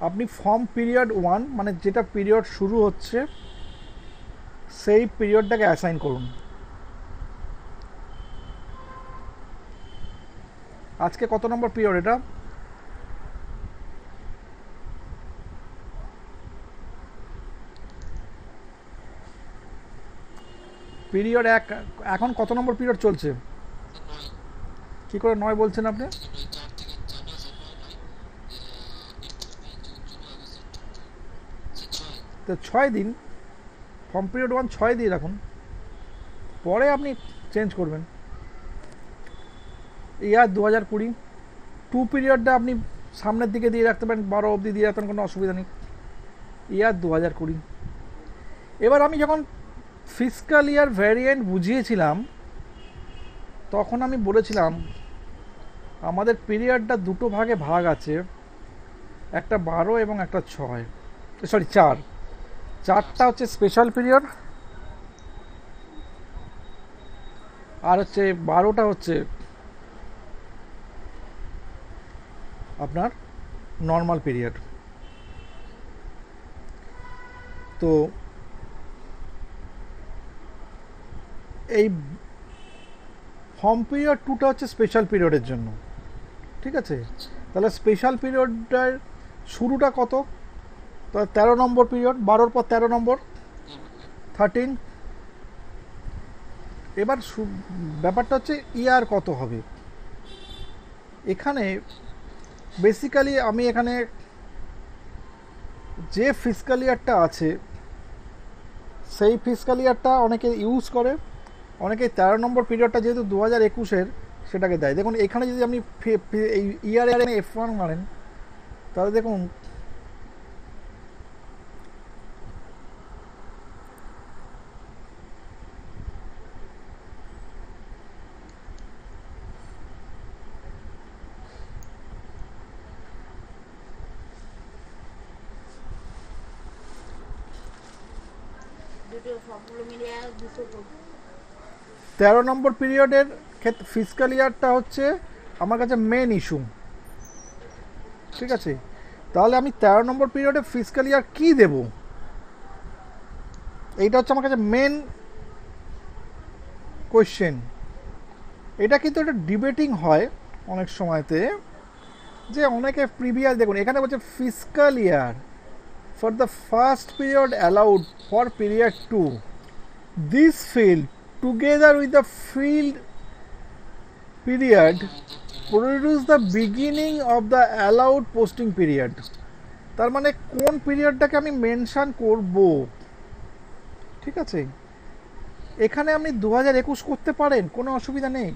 আপনি ফর্ম পিরিয়ড 1, মানে যেটা পিরিয়ড শুরু হচ্ছে সেই পিরিয়ডটাকে অ্যাসাইন করুন। আজকে কত নম্বর পিরিয়ড এটা? পিরিয়ড 1। এখন কত নম্বর পিরিয়ড চলছে? কি করে 9 বলছেন আপনি? তো 6 দিন, ফর্ম পিরিয়ড 1 6 দিয়ে রাখুন, পরে আপনি চেঞ্জ করবেন। ইয়ার 2020 টু পিরিয়ডটা আপনি সামনের দিকে দিয়ে রাখতে পারেন, 12 অবধি দিয়ে রাখতেন, কোনো অসুবিধা নেই। ইয়ার 2020। এবার আমি যখন ফিসকাল ইয়ার ভ্যারিয়েন্ট বুঝিয়েছিলাম, তখন আমি বলেছিলাম আমাদের পিরিয়ডটা দুটো ভাগে ভাগ আছে, একটা 12 এবং একটা 6, সরি 4। 4টা হচ্ছে স্পেশাল পিরিয়ড, আর হচ্ছে 12টা হচ্ছে আপনার নর্মাল পিরিয়ড। তো এই ফর্ম পিরিয়ড 2টা হচ্ছে স্পেশাল পিরিয়ডের জন্য। ঠিক আছে, তাহলে স্পেশাল পিরিয়ডটার শুরুটা কত? তো 13 নম্বর পিরিয়ড, 12-র পর 13 নম্বর, 13। এবার ব্যাপারটা হচ্ছে ইয়ার কত হবে। এখানে বেসিক্যালি আমি এখানে যে ফিসকাল ইয়ারটা আছে সেই ফিসকাল ইয়ারটা অনেকে ইউজ করে, অনেকে 13 নম্বর পিরিয়ডটা যেহেতু 2021-এর সেটাকে দেয়। দেখুন এখানে যদি আপনি এই ইয়ারে F1 মানেন, তাহলে দেখুন দুটো সবগুলো মিলিয়ে 200 13 নম্বর পিরিয়ডের ক্ষেত্রে ফিসকাল ইয়ারটা হচ্ছে আমার কাছে মেন ইস্যু। ঠিক আছে, তাহলে আমি 13 নম্বর পিরিয়ডে ফিসকাল ইয়ার কী দেব, এইটা হচ্ছে আমার কাছে মেন কোয়েশ্চেন। এটা কিন্তু একটা ডিবেটিং হয় অনেক সময়তে, যে অনেকে প্রিভিয়াস দেখুন এখানে বলছে fiscal year for the first period allowed for period 2 this field together with the field period produce the beginning of the allowed posting period। তার মানে কোন পিরিয়ডটাকে আমি মেনশন করব। ঠিক আছে, এখানে আপনি 2021 করতে পারেন, কোনো অসুবিধা নেই।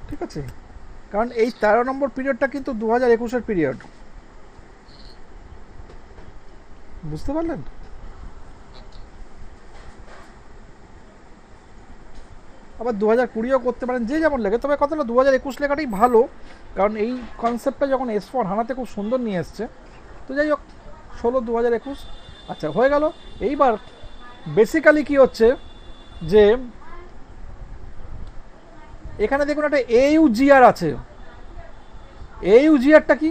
ঠিক আছে, কারণ এই 13 নম্বর পিরিয়ডটা কিন্তু 2021-এর পিরিয়ড, বুঝতে পারলেন? আবার 2020ও করতে পারেন, যে যেমন লাগে। তবে কথাটা 2021 লেখাটাই ভালো, কারণ এই কনসেপ্টটা যখন S4 হানাতে খুব সুন্দর নিয়ে এসছে। তো যাই হোক, 16/2021 আচ্ছা হয়ে গেল। এইবার বেসিক্যালি কি হচ্ছে যে এখানে দেখুন একটা AUGR আছে। AUGRটা কি?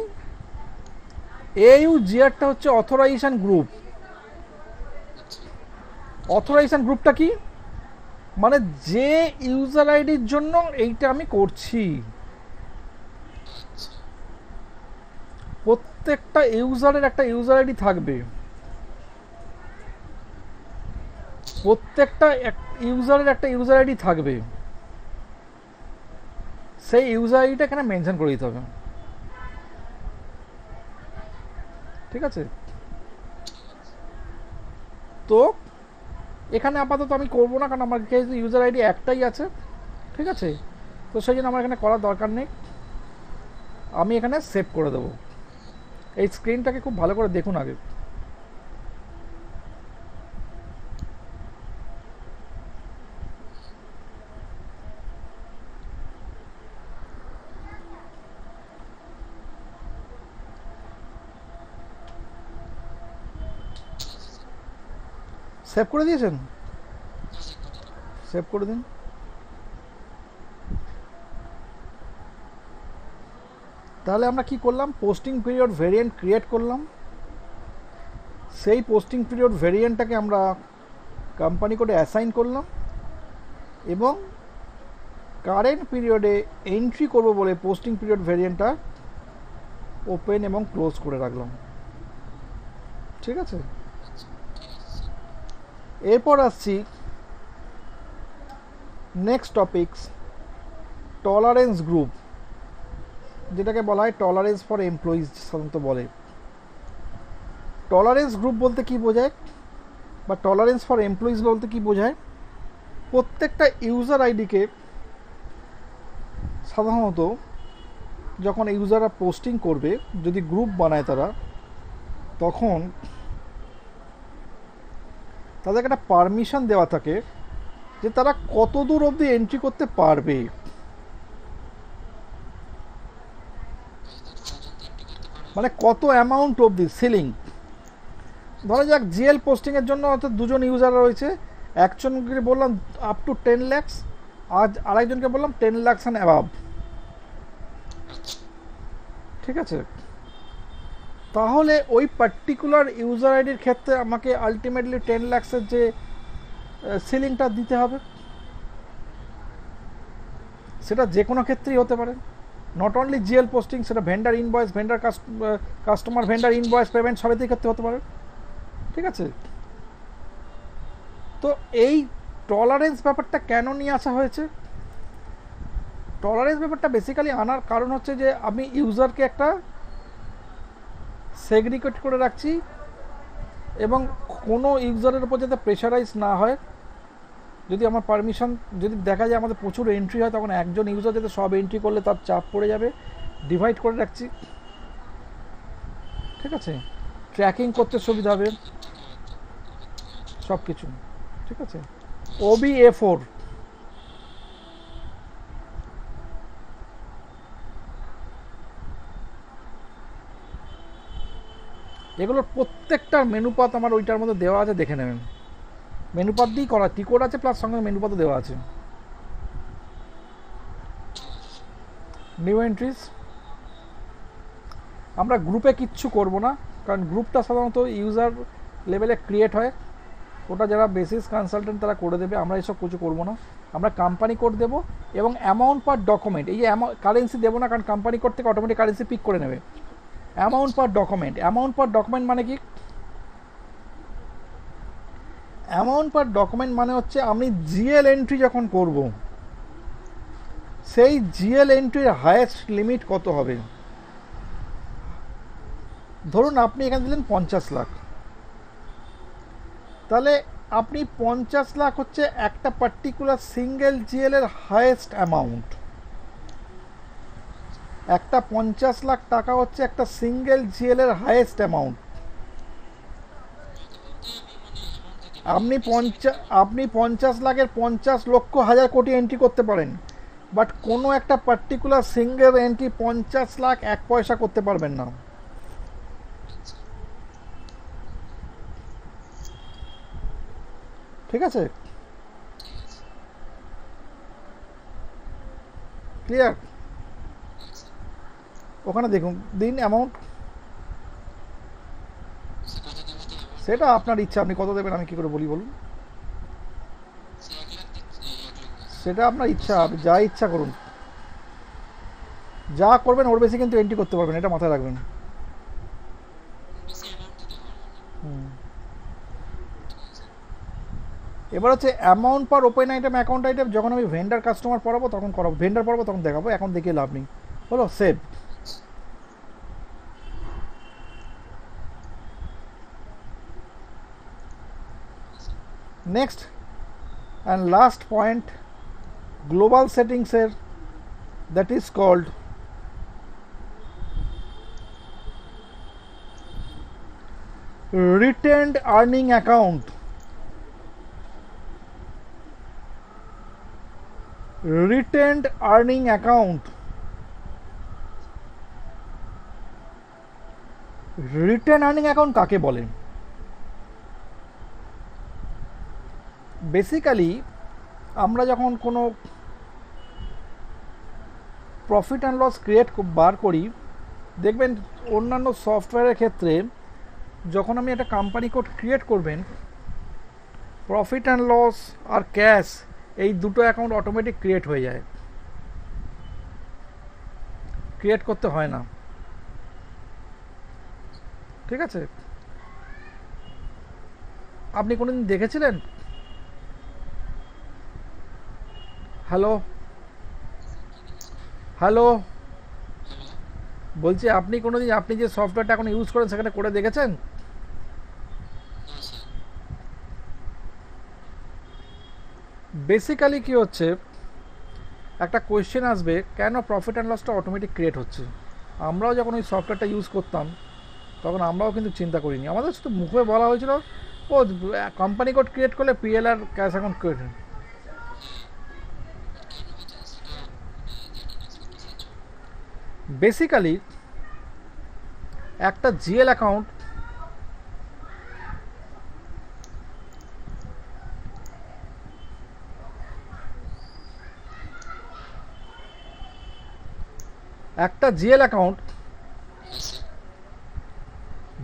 AUGRটা হচ্ছে অথরাইজেশন গ্রুপ। অথরাইজেশন গ্রুপটা কি? মানে যে ইউজার আইডির জন্য এইটা আমি করছি, প্রত্যেকটা ইউজারের একটা ইউজার আইডি থাকবে। প্রত্যেকটা ইউজারের একটা ইউজার আইডি থাকবে, সেই ইউজার আইডিটা এখানে মেনশন করে দিতে হবে। ঠিক আছে, তো এখানে আপাতত আমি করবো না, কারণ আমার কাছে ইউজার আইডি একটাই আছে। ঠিক আছে, তো সেই জন্য আমার এখানে করার দরকার নেই, আমি এখানে সেভ করে দেবো। এই স্ক্রিনটাকে খুব ভালো করে দেখুন আগে। সেভ করে দিয়েছেন? সেভ করে দিন। তাহলে আমরা কি করলাম, পোস্টিং পিরিয়ড ভেরিয়েন্ট ক্রিয়েট করলাম। সেই পোস্টিং পিরিয়ড ভেরিয়েন্টটাকে আমরা কোম্পানি কোডে অ্যাসাইন করলাম এবং কারেন্ট পিরিয়ডে এন্ট্রি করব বলে পোস্টিং পিরিয়ড ভেরিয়েন্টটা ওপেন এবং ক্লোজ করে রাখলাম। ঠিক আছে, এরপর আসছি নেক্সট টপিকস, টলারেন্স গ্রুপ, যেটাকে বলা হয় টলারেন্স ফর এমপ্লয়িজ সাধারণত বলে। টলারেন্স গ্রুপ বলতে কি বোঝায়, বা টলারেন্স ফর এমপ্লয়িজ বলতে কি বোঝায়? প্রত্যেকটা ইউজার আইডিকে সাধারণত যখন ইউজাররা পোস্টিং করবে, যদি গ্রুপ বানায় তারা, তখন তাদেরকে একটা পারমিশন দেওয়া থাকে যে তারা কত দূর অবধি এন্ট্রি করতে পারবে। মানে কত অ্যামাউন্ট অবধি সিলিং। ধরা যাক জিএল পোস্টিংয়ের জন্য অর্থাৎ দুজন ইউজার রয়েছে, একজনকে বললাম আপ টু 10 lakhs, আজ আরেকজনকে বললাম 10 lakhs অ্যান্ড অ্যাবাভ। ঠিক আছে, তাহলে ওই পার্টিকুলার ইউজার আইডির ক্ষেত্রে আমাকে আলটিমেটলি 10 lakhs-এর যে সিলিংটা দিতে হবে। সেটা যে কোনো ক্ষেত্রেই হতে পারে, নট অনলি জিএল পোস্টিং, সেটা vendor invoice, vendor customer vendor invoice payment সবেতেই ক্ষেত্রে হতে পারে। ঠিক আছে, তো এই টলারেন্স ব্যাপারটা কেন নিয়ে আসা হয়েছে? টলারেন্স ব্যাপারটা বেসিক্যালি আনার কারণ হচ্ছে যে আমি ইউজারকে একটা সেগ্রিগেট করে রাখছি এবং কোনো ইউজারের উপর যাতে প্রেশারাইজ না হয়। যদি আমার পারমিশন, যদি দেখা যায় আমাদের প্রচুর এন্ট্রি হয়, তখন একজন ইউজার যাতে সব এন্ট্রি করলে তার চাপ পড়ে যাবে, ডিভাইড করে রাখছি। ঠিক আছে, ট্র্যাকিং করতে সুবিধা হবে সব কিছু। ঠিক আছে, OBA4 এগুলোর প্রত্যেকটার মেনুপাত আমার ওইটার মধ্যে দেওয়া আছে, দেখে নেবেন। মেনুপাত দিয়েই করা, টিকোড আছে প্লাস সঙ্গে মেনুপাতও দেওয়া আছে। নিউ এন্ট্রিজ আমরা গ্রুপে কিচ্ছু করব না, কারণ গ্রুপটা সাধারণত ইউজার লেভেলে ক্রিয়েট হয়, ওটা যারা বেসিস কনসালটেন্ট তারা করে দেবে, আমরা এসব কিছু করবো না। আমরা কোম্পানি কোড দেবো এবং অ্যামাউন্ট পার ডকুমেন্ট, এই যে কারেন্সি দেবো না, কারণ কোম্পানি কোড থেকে অটোমেটিক কারেন্সি পিক করে নেবে। অ্যামাউন্ট পার ডকুমেন্ট, অ্যামাউন্ট পার ডকুমেন্ট মানে কি? অ্যামাউন্ট পার ডকুমেন্ট মানে হচ্ছে আমি জিএল এন্ট্রি যখন করব, সেই জিএল এন্ট্রির হায়েস্ট লিমিট কত হবে। ধরুন আপনি এখানে দিলেন 50 লাখ, তাহলে আপনি 50 লাখ হচ্ছে একটা পার্টিকুলার সিঙ্গেল জিএল এর হায়েস্ট অ্যামাউন্ট। একটা 50 লাখ টাকা হচ্ছে একটা সিঙ্গেল জিএল এর হায়েস্ট অ্যামাউন্ট। আপনি 50 লাখের 50 লক্ষ হাজার কোটি এন্ট্রি করতে পারেন, বাট কোনো একটা পার্টিকুলার সিঙ্গেল এন্ট্রি 50 লাখ 1 পয়সা করতে পারবেন না। ঠিক আছে, ক্লিয়ার? ওখানে দেখুন দিন অ্যামাউন্ট, সেটা আপনার ইচ্ছা, আপনি কত দেবেন আমি কি করে বলি বলুন, সেটা আপনার ইচ্ছা, আপনি যা ইচ্ছা করুন, যা করবেন ওর বেশি কিন্তু এন্ট্রি করতে পারবেন, এটা মাথায় রাখবেন। এবার হচ্ছে অ্যামাউন্ট পার ওপেন আইটেম, অ্যাকাউন্ট আইটেম যখন আমি ভেন্ডার কাস্টমার পড়াবো তখন করাবো, ভেন্ডার পড়াবো তখন দেখাবো, এখন দেখিয়ে লাভ নেই। হলো, save. Next and last point global সেটিংসের, that is called retained earning account. Retained earning account, retain earning account কাকে বলে? বেসিক্যালি আমরা যখন কোনো প্রফিট অ্যান্ড লস ক্রিয়েট বার করি, দেখবেন অন্যান্য সফটওয়্যারের ক্ষেত্রে যখন আমি একটা কোম্পানি কোড ক্রিয়েট করবেন, প্রফিট অ্যান্ড লস আর ক্যাশ এই দুটো অ্যাকাউন্ট অটোমেটিক ক্রিয়েট হয়ে যায়, ক্রিয়েট করতে হয় না। ঠিক আছে, আপনি কোনোদিন দেখেছিলেন? হ্যালো হ্যালো, বলছি আপনি কোনোদিন আপনি যে সফটওয়্যারটা এখন ইউজ করেন সেখানে করে দেখেছেন? বেসিক্যালি কি হচ্ছে, একটা কোয়েশ্চেন আসবে কেন প্রফিট অ্যান্ড লসটা অটোমেটিক ক্রিয়েট হচ্ছে। আমরাও যখন ওই সফটওয়্যারটা ইউজ করতাম তখন আমরাও কিন্তু চিন্তা করিনি, আমাদের শুধু মুখে বলা হয়েছিল ও কোম্পানি কোড ক্রিয়েট করলে পিএল আর ক্যাশ অ্যাকাউন্ট ক্রিয়েট। বেসিক্যালি একটা জিএল অ্যাকাউন্ট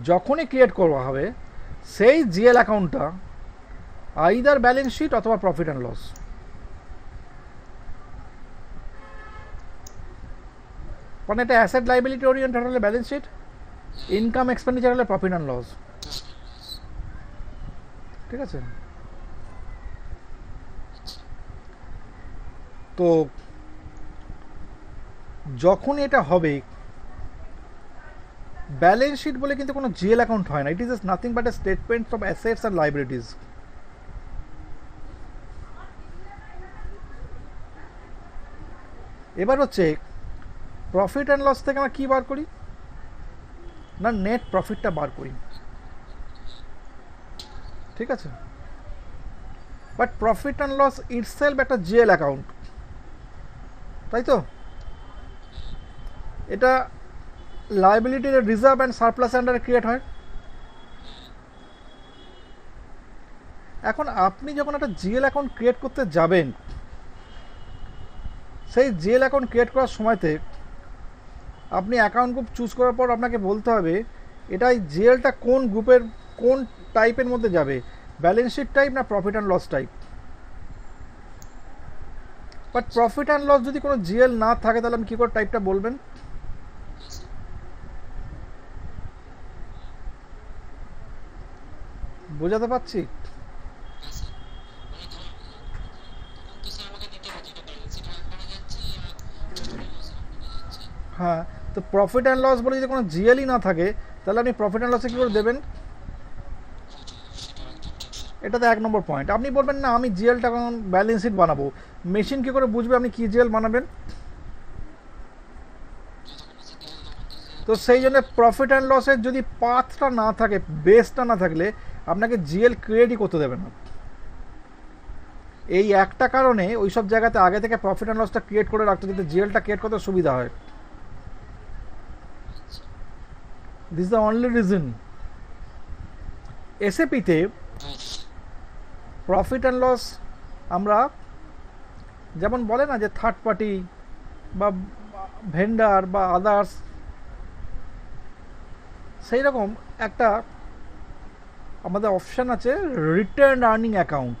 যখনই ক্রিয়েট করা হবে সেই জিএল অ্যাকাউন্টটা আইদার ব্যালেন্স শিট অথবা প্রফিট অ্যান্ড লস, মানে এটা অ্যাসেট লাইবিলিটি ওরিয়েন্টেড হলে ব্যালেন্স শিট, ইনকাম এক্সপেন্ডিচার হলে প্রফিট অ্যান্ড লস। ঠিক আছে, তো যখন এটা হবে ব্যালেন্স শিট বলে কিন্তু কোনো জিএল অ্যাকাউন্ট হয় না, it is nothing but A statement of assets and liabilities. এবার হচ্ছে প্রফিট অ্যান্ড লস থেকে আমরা কী বার করি? না নেট প্রফিটটা বার করি, ঠিক আছে? But profit and loss itself একটা জিএল অ্যাকাউন্ট, তাই তো? এটা লায়াবিলিটির রিজার্ভ অ্যান্ড সারপ্লাস আন্ডারে ক্রিয়েট হয়। এখন আপনি যখন একটা জিএল অ্যাকাউন্ট ক্রিয়েট করতে যাবেন, সেই জিএল অ্যাকাউন্ট ক্রিয়েট করার সময়তে আপনি অ্যাকাউন্ট গ্রুপ চুজ করার পর আপনাকে বলতে হবে এটা জিএলটা কোন গ্রুপের কোন টাইপের মধ্যে যাবে, ব্যালেন্স শিট টাইপ না profit and loss type. But profit and loss যদি কোনো জিএল না থাকে তাহলে আপনি কী করে টাইপটা বলবেন? বোঝাতে পারছি? হ্যাঁ, তো প্রফিট অ্যান্ড লস বলে যদি কোনো জিএলই না থাকে তাহলে আপনি প্রফিট অ্যান্ড লসে কী করে দেবেন? এটা তো 1 নম্বর পয়েন্ট। আপনি বলবেন না আমি জিএলটা এখন ব্যালেন্স শিট বানাবো, মেশিন কী করে বুঝবে আপনি কী জিএল বানাবেন? তো সেই জন্য প্রফিট অ্যান্ড লসের যদি পাথটা না থাকে, বেসটা না থাকলে আপনাকে জিএল ক্রিয়েটই করতে দেবে না। এই একটা কারণে ওই সব জায়গাতে আগে থেকে প্রফিট অ্যান্ড লসটা ক্রিয়েট করে রাখতে, যাতে জিএলটা ক্রিয়েট করতে সুবিধা হয়। This the only reason. এসএপিতে প্রফিট অ্যান্ড লস আমরা যেমন বলে না যে থার্ড পার্টি বা ভেন্ডার বা আদার্স, সেই রকম একটা আমাদের অপশান আছে রিটার্ন আর্নিং অ্যাকাউন্ট,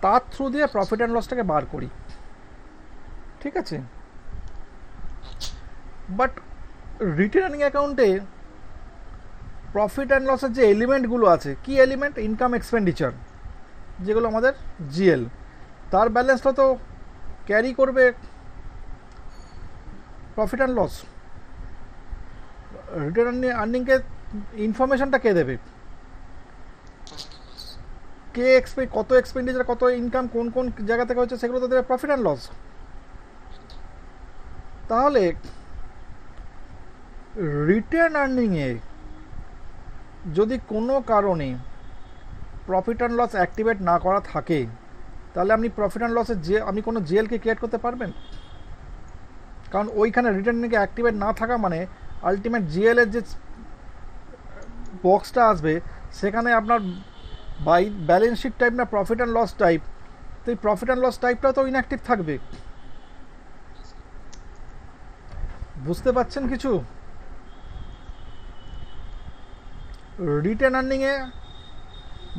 তার থ্রু দিয়ে প্রফিট অ্যান্ড লসটাকে বার করি, ঠিক আছে? বাট রিটার্ন আর্নিং অ্যাকাউন্টে প্রফিট অ্যান্ড লসের যে এলিমেন্টগুলো আছে, কি এলিমেন্ট? ইনকাম এক্সপেন্ডিচার, যেগুলো আমাদের জিএল, তার ব্যালেন্সটা তো ক্যারি করবে প্রফিট অ্যান্ড লস। রিটার্ন আর্নিংকে ইনফরমেশনটা কে দেবে? কে কত এক্সপেন্ডিচার, কত ইনকাম কোন কোন জায়গা থেকে হচ্ছে, সেগুলো তো দেবে প্রফিট অ্যান্ড লস। তাহলে রিটার্ন আর্নিংয়ে যদি কোনো কারণে প্রফিট অ্যান্ড লস অ্যাক্টিভেট না করা থাকে তাহলে আপনি প্রফিট অ্যান্ড লসের আপনি কোনো জিএলকে ক্রিয়েট করতে পারবেন? কারণ ওইখানে রিটার্নিংকে অ্যাক্টিভেট না থাকা মানে আলটিমেট জিএলের যে বক্সটা আসবে সেখানে আপনার বাই ব্যালেন্স শিট টাইপ না প্রফিট অ্যান্ড লস টাইপ, তো এই প্রফিট অ্যান্ড লস টাইপটাও তো ইনঅ্যাক্টিভ থাকবে। বুঝতে পারছেন কিছু? রিটার্ন আর্নিংয়ে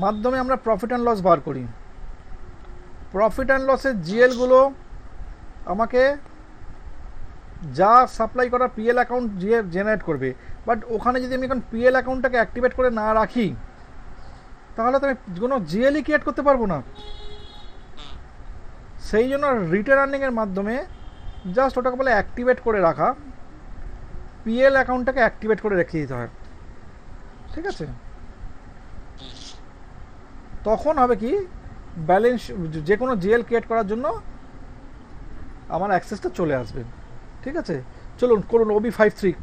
মাধ্যমে আমরা প্রফিট অ্যান্ড লস বার করি। প্রফিট অ্যান্ড লসের জিএলগুলো আমাকে যা সাপ্লাই করা পিএল অ্যাকাউন্ট জেনারেট করবে, বাট ওখানে যদি আমি এখন পিএল অ্যাকাউন্টটাকে অ্যাক্টিভেট করে না রাখি তাহলে তো আমি কোনো জিএলই ক্রিয়েট করতে পারবো না। সেই জন্য রিটার্ন আর্নিংয়ের মাধ্যমে জাস্ট ওটাকে বলে অ্যাক্টিভেট করে রাখা, পিএল অ্যাকাউন্টটাকে অ্যাক্টিভেট করে রেখে দিতে হয়, ঠিক আছে? তখন হবে কি ব্যালেন্স যে কোনো জিএল ক্রিয়েট করার জন্য আমার অ্যাক্সেসটা চলে আসবে, ঠিক আছে? চলুন করুন ওবি 53।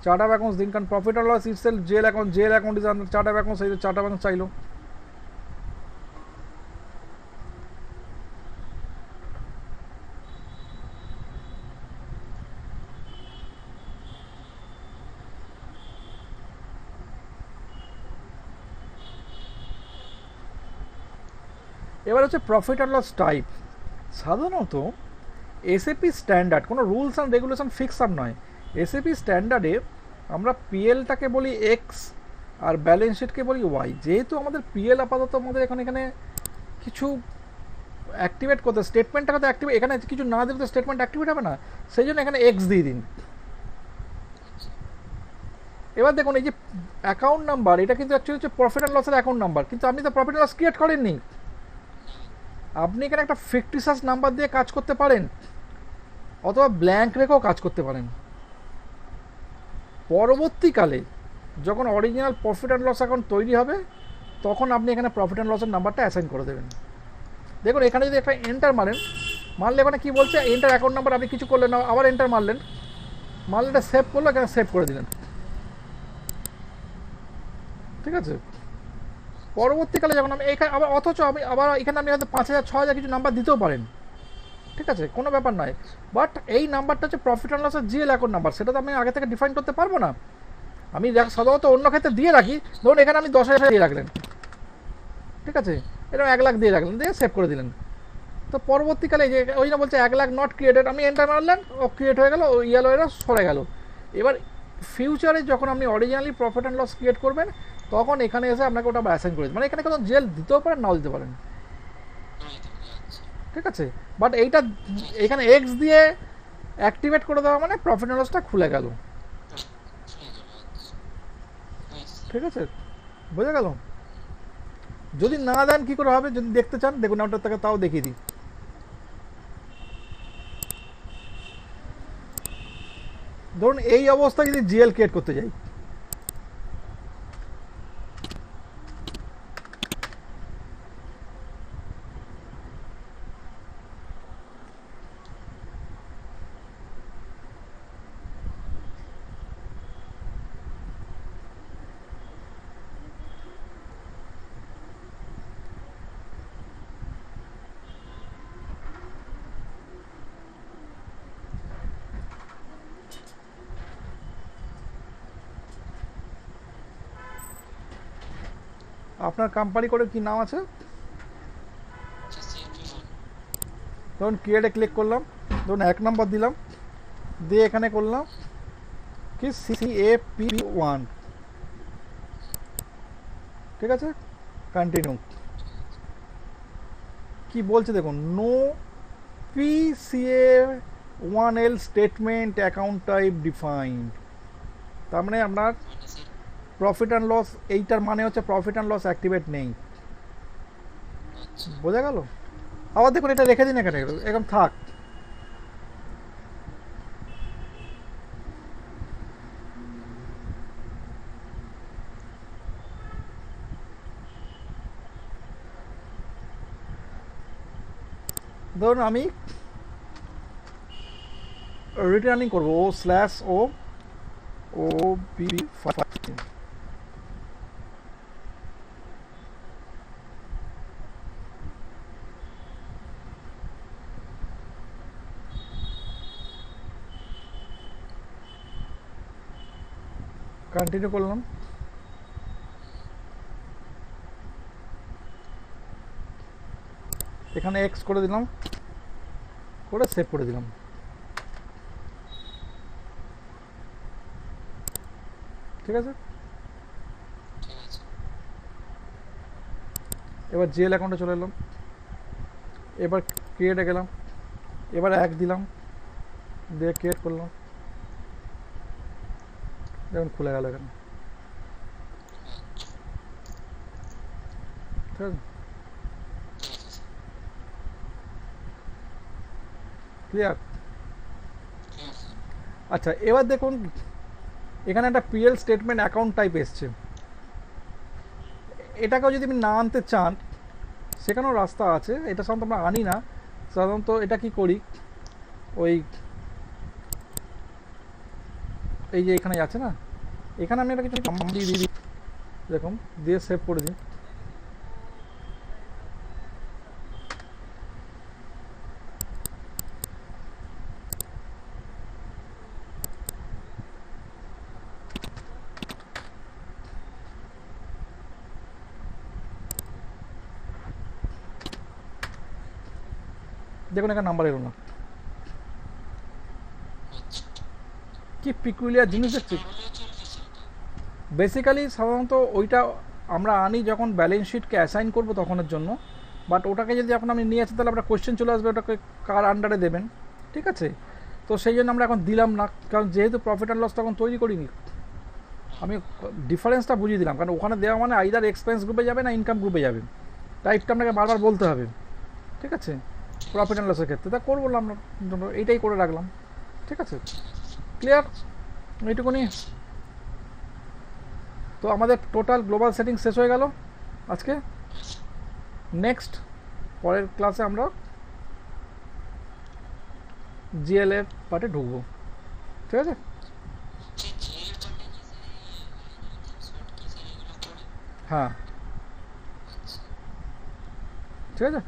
চার্ট অফ অ্যাকাউন্টস দিন, কারণ profit and loss itself GL account is under chart of accounts, এই চার্ট অফ অ্যাকাউন্টস চাইলো। এবার হচ্ছে প্রফিট অ্যান্ড লস টাইপ। সাধারণত এসএপি স্ট্যান্ডার্ড কোনো rules and regulation fix up নয়। এসএপি স্ট্যান্ডার্ডে আমরা পিএলটাকে বলি এক্স আর ব্যালেন্স শিটকে বলি ওয়াই। যেহেতু আমাদের পিএল আপাতত আমাদের এখানে কিছু অ্যাক্টিভেট করতে, স্টেটমেন্টটাকে তো অ্যাক্টিভেট, এখানে কিছু না দিলে তো স্টেটমেন্ট অ্যাক্টিভেট হবে না, সেই জন্য এখানে এক্স দিয়ে দিন। এবার দেখুন এই যে অ্যাকাউন্ট নাম্বার, এটা কিন্তু অ্যাকচুয়ালি হচ্ছে প্রফিট অ্যান্ড লসের অ্যাকাউন্ট নাম্বার, কিন্তু আপনি তো প্রফিট অ্যান্ড লস ক্রিয়েট করেননি। আপনি এখানে একটা ফিকটিশাস নাম্বার দিয়ে কাজ করতে পারেন অথবা ব্ল্যাঙ্ক রেখেও কাজ করতে পারেন। পরবর্তীকালে যখন original profit and loss account তৈরি হবে তখন আপনি এখানে প্রফিট অ্যান্ড লসের নাম্বারটা অ্যাসাইন করে দেবেন। দেখুন এখানে যদি একটা এন্টার মারলে এখানে কী বলছে, এন্টার অ্যাকাউন্ট নাম্বার আপনি কিছু করলেন না, আবার এন্টার মারলে এটা সেভ করলো, এখানে সেভ করে দিলেন। ঠিক আছে, পরবর্তীকালে যখন আমি এখানে আবার অথচ আমি আবার এখানে আপনি হয়তো 5,000 6,000 কিছু নাম্বার দিতেও পারেন, ঠিক আছে, কোনো ব্যাপার নয়। বাট এই নাম্বারটা হচ্ছে প্রফিট অ্যান্ড লসের জিএল অ্যাকাউন্ট নাম্বার, সেটা তো আমি আগে থেকে ডিফাইন করতে পারবো না। আমি সাধারণত অন্য ক্ষেত্রে দিয়ে রাখি, ধরুন এখানে আমি 10,000 দিয়ে রাখলেন, ঠিক আছে, এরকম 1,00,000 দিয়ে রাখলেন, দিয়ে সেভ করে দিলেন। তো পরবর্তীকালে যে ওই জন্য বলছে 1,00,000 নট ক্রিয়েটেড, আমি এন্টার মারলেন, ও ক্রিয়েট হয়ে গেল, ও ইয়েলো এরা সরে গেল। এবার ফিউচারে যখন আপনি originally profit and loss create করবেন তখন এখানে এসে আপনাকে ওটা অ্যাসাইন করে দেবেন, মানে এখানে কোনো জেল দিতেও পারেন নাও দিতে পারেন, ঠিক আছে। বাট এইটা এখানে এক্স দিয়ে অ্যাক্টিভেট করে দেওয়া মানে প্রফিট অ্যান্ড লসটা খুলে গেল, ঠিক আছে, বোঝা গেল। যদি না দেন কী করে হবে, যদি দেখতে চান দেখুন ওটার থেকে তাও দেখিয়ে দিই। ধরুন এই অবস্থায় যদি জিএল ক্রিয়েট করতে যাই, আপনার কোম্পানি করে কি নাম আছে, ধরুন ক্রিয়েটে ক্লিক করলাম, ধরুন 1 নম্বর দিলাম, দিয়ে এখানে করলাম কি CAP1, ঠিক আছে, কন্টিনিউ। কি বলছে দেখুন, no PCA1L statement account type defined, তার মানে আপনার প্রফিট অ্যান্ড লস, এইটার মানে হচ্ছে প্রফিট অ্যান্ড লস অ্যাক্টিভেট নেই, বোঝা গেল। আবার দেখুন এটা রেখে দিন, এখানে এরকম থাক। ধরুন আমি রিটার্নিং করবো O/OB5, কন্টিনিউ করলাম। এখানে এক্স করে দিলাম, করে সেভ করে দিলাম, ঠিক আছে। এবার জিএল অ্যাকাউন্টে চলে এলাম, এবার ক্রিয়েটে গেলাম, এবার 1 দিলাম, দিয়ে ক্রিয়েট করলাম, দেখুন খুলে গেল এখানে, ঠিক আছে, ক্লিয়ার। আচ্ছা এবার দেখুন এখানে একটা পিএল স্টেটমেন্ট অ্যাকাউন্ট টাইপ এসছে, এটাকেও যদি আপনি না আনতে চান সেখানেও রাস্তা আছে, এটা সাধারণত আমরা আনি না, সাধারণত এটা কি করি, ওই এই যে এখানে আছে না, এখানে আমি একটা কিছু দিয়ে দিই, এরকম দিয়ে সেভ করে দিই। দেখুন এখানে নাম্বার এলো না, কি পিকুলিয়ার জিনিস দেখছি। বেসিক্যালি সাধারণত ওইটা আমরা আনি যখন ব্যালেন্স শিটকে অ্যাসাইন করবো তখনের জন্য, বাট ওটাকে যদি এখন আপনি নিয়ে আসেন তাহলে আপনার কোয়েশ্চেন চলে আসবে ওটাকে কার আন্ডারে দেবেন, ঠিক আছে। তো সেই জন্য আমরা এখন দিলাম না, কারণ যেহেতু প্রফিট অ্যান্ড লস তখন তৈরি করিনি, আমি ডিফারেন্সটা বুঝিয়ে দিলাম, কারণ ওখানে দেওয়া মানে আইদার এক্সপেন্স গ্রুপে যাবে না ইনকাম গ্রুপে যাবে, টাইপটা আপনাকে বারবার বলতে হবে, ঠিক আছে, প্রফিট অ্যান্ড লসের ক্ষেত্রে। তা করবো আমরা এইটাই করে রাখলাম, ঠিক আছে, ক্লিয়ার এইটুকুনি। তো আমাদের টোটাল গ্লোবাল সেটিং শেষ হয়ে গেল আজকে। নেক্সট পরের ক্লাসে আমরা জিএল এর পার্টে ঢুকবো, ঠিক আছে? হ্যাঁ, ঠিক আছে।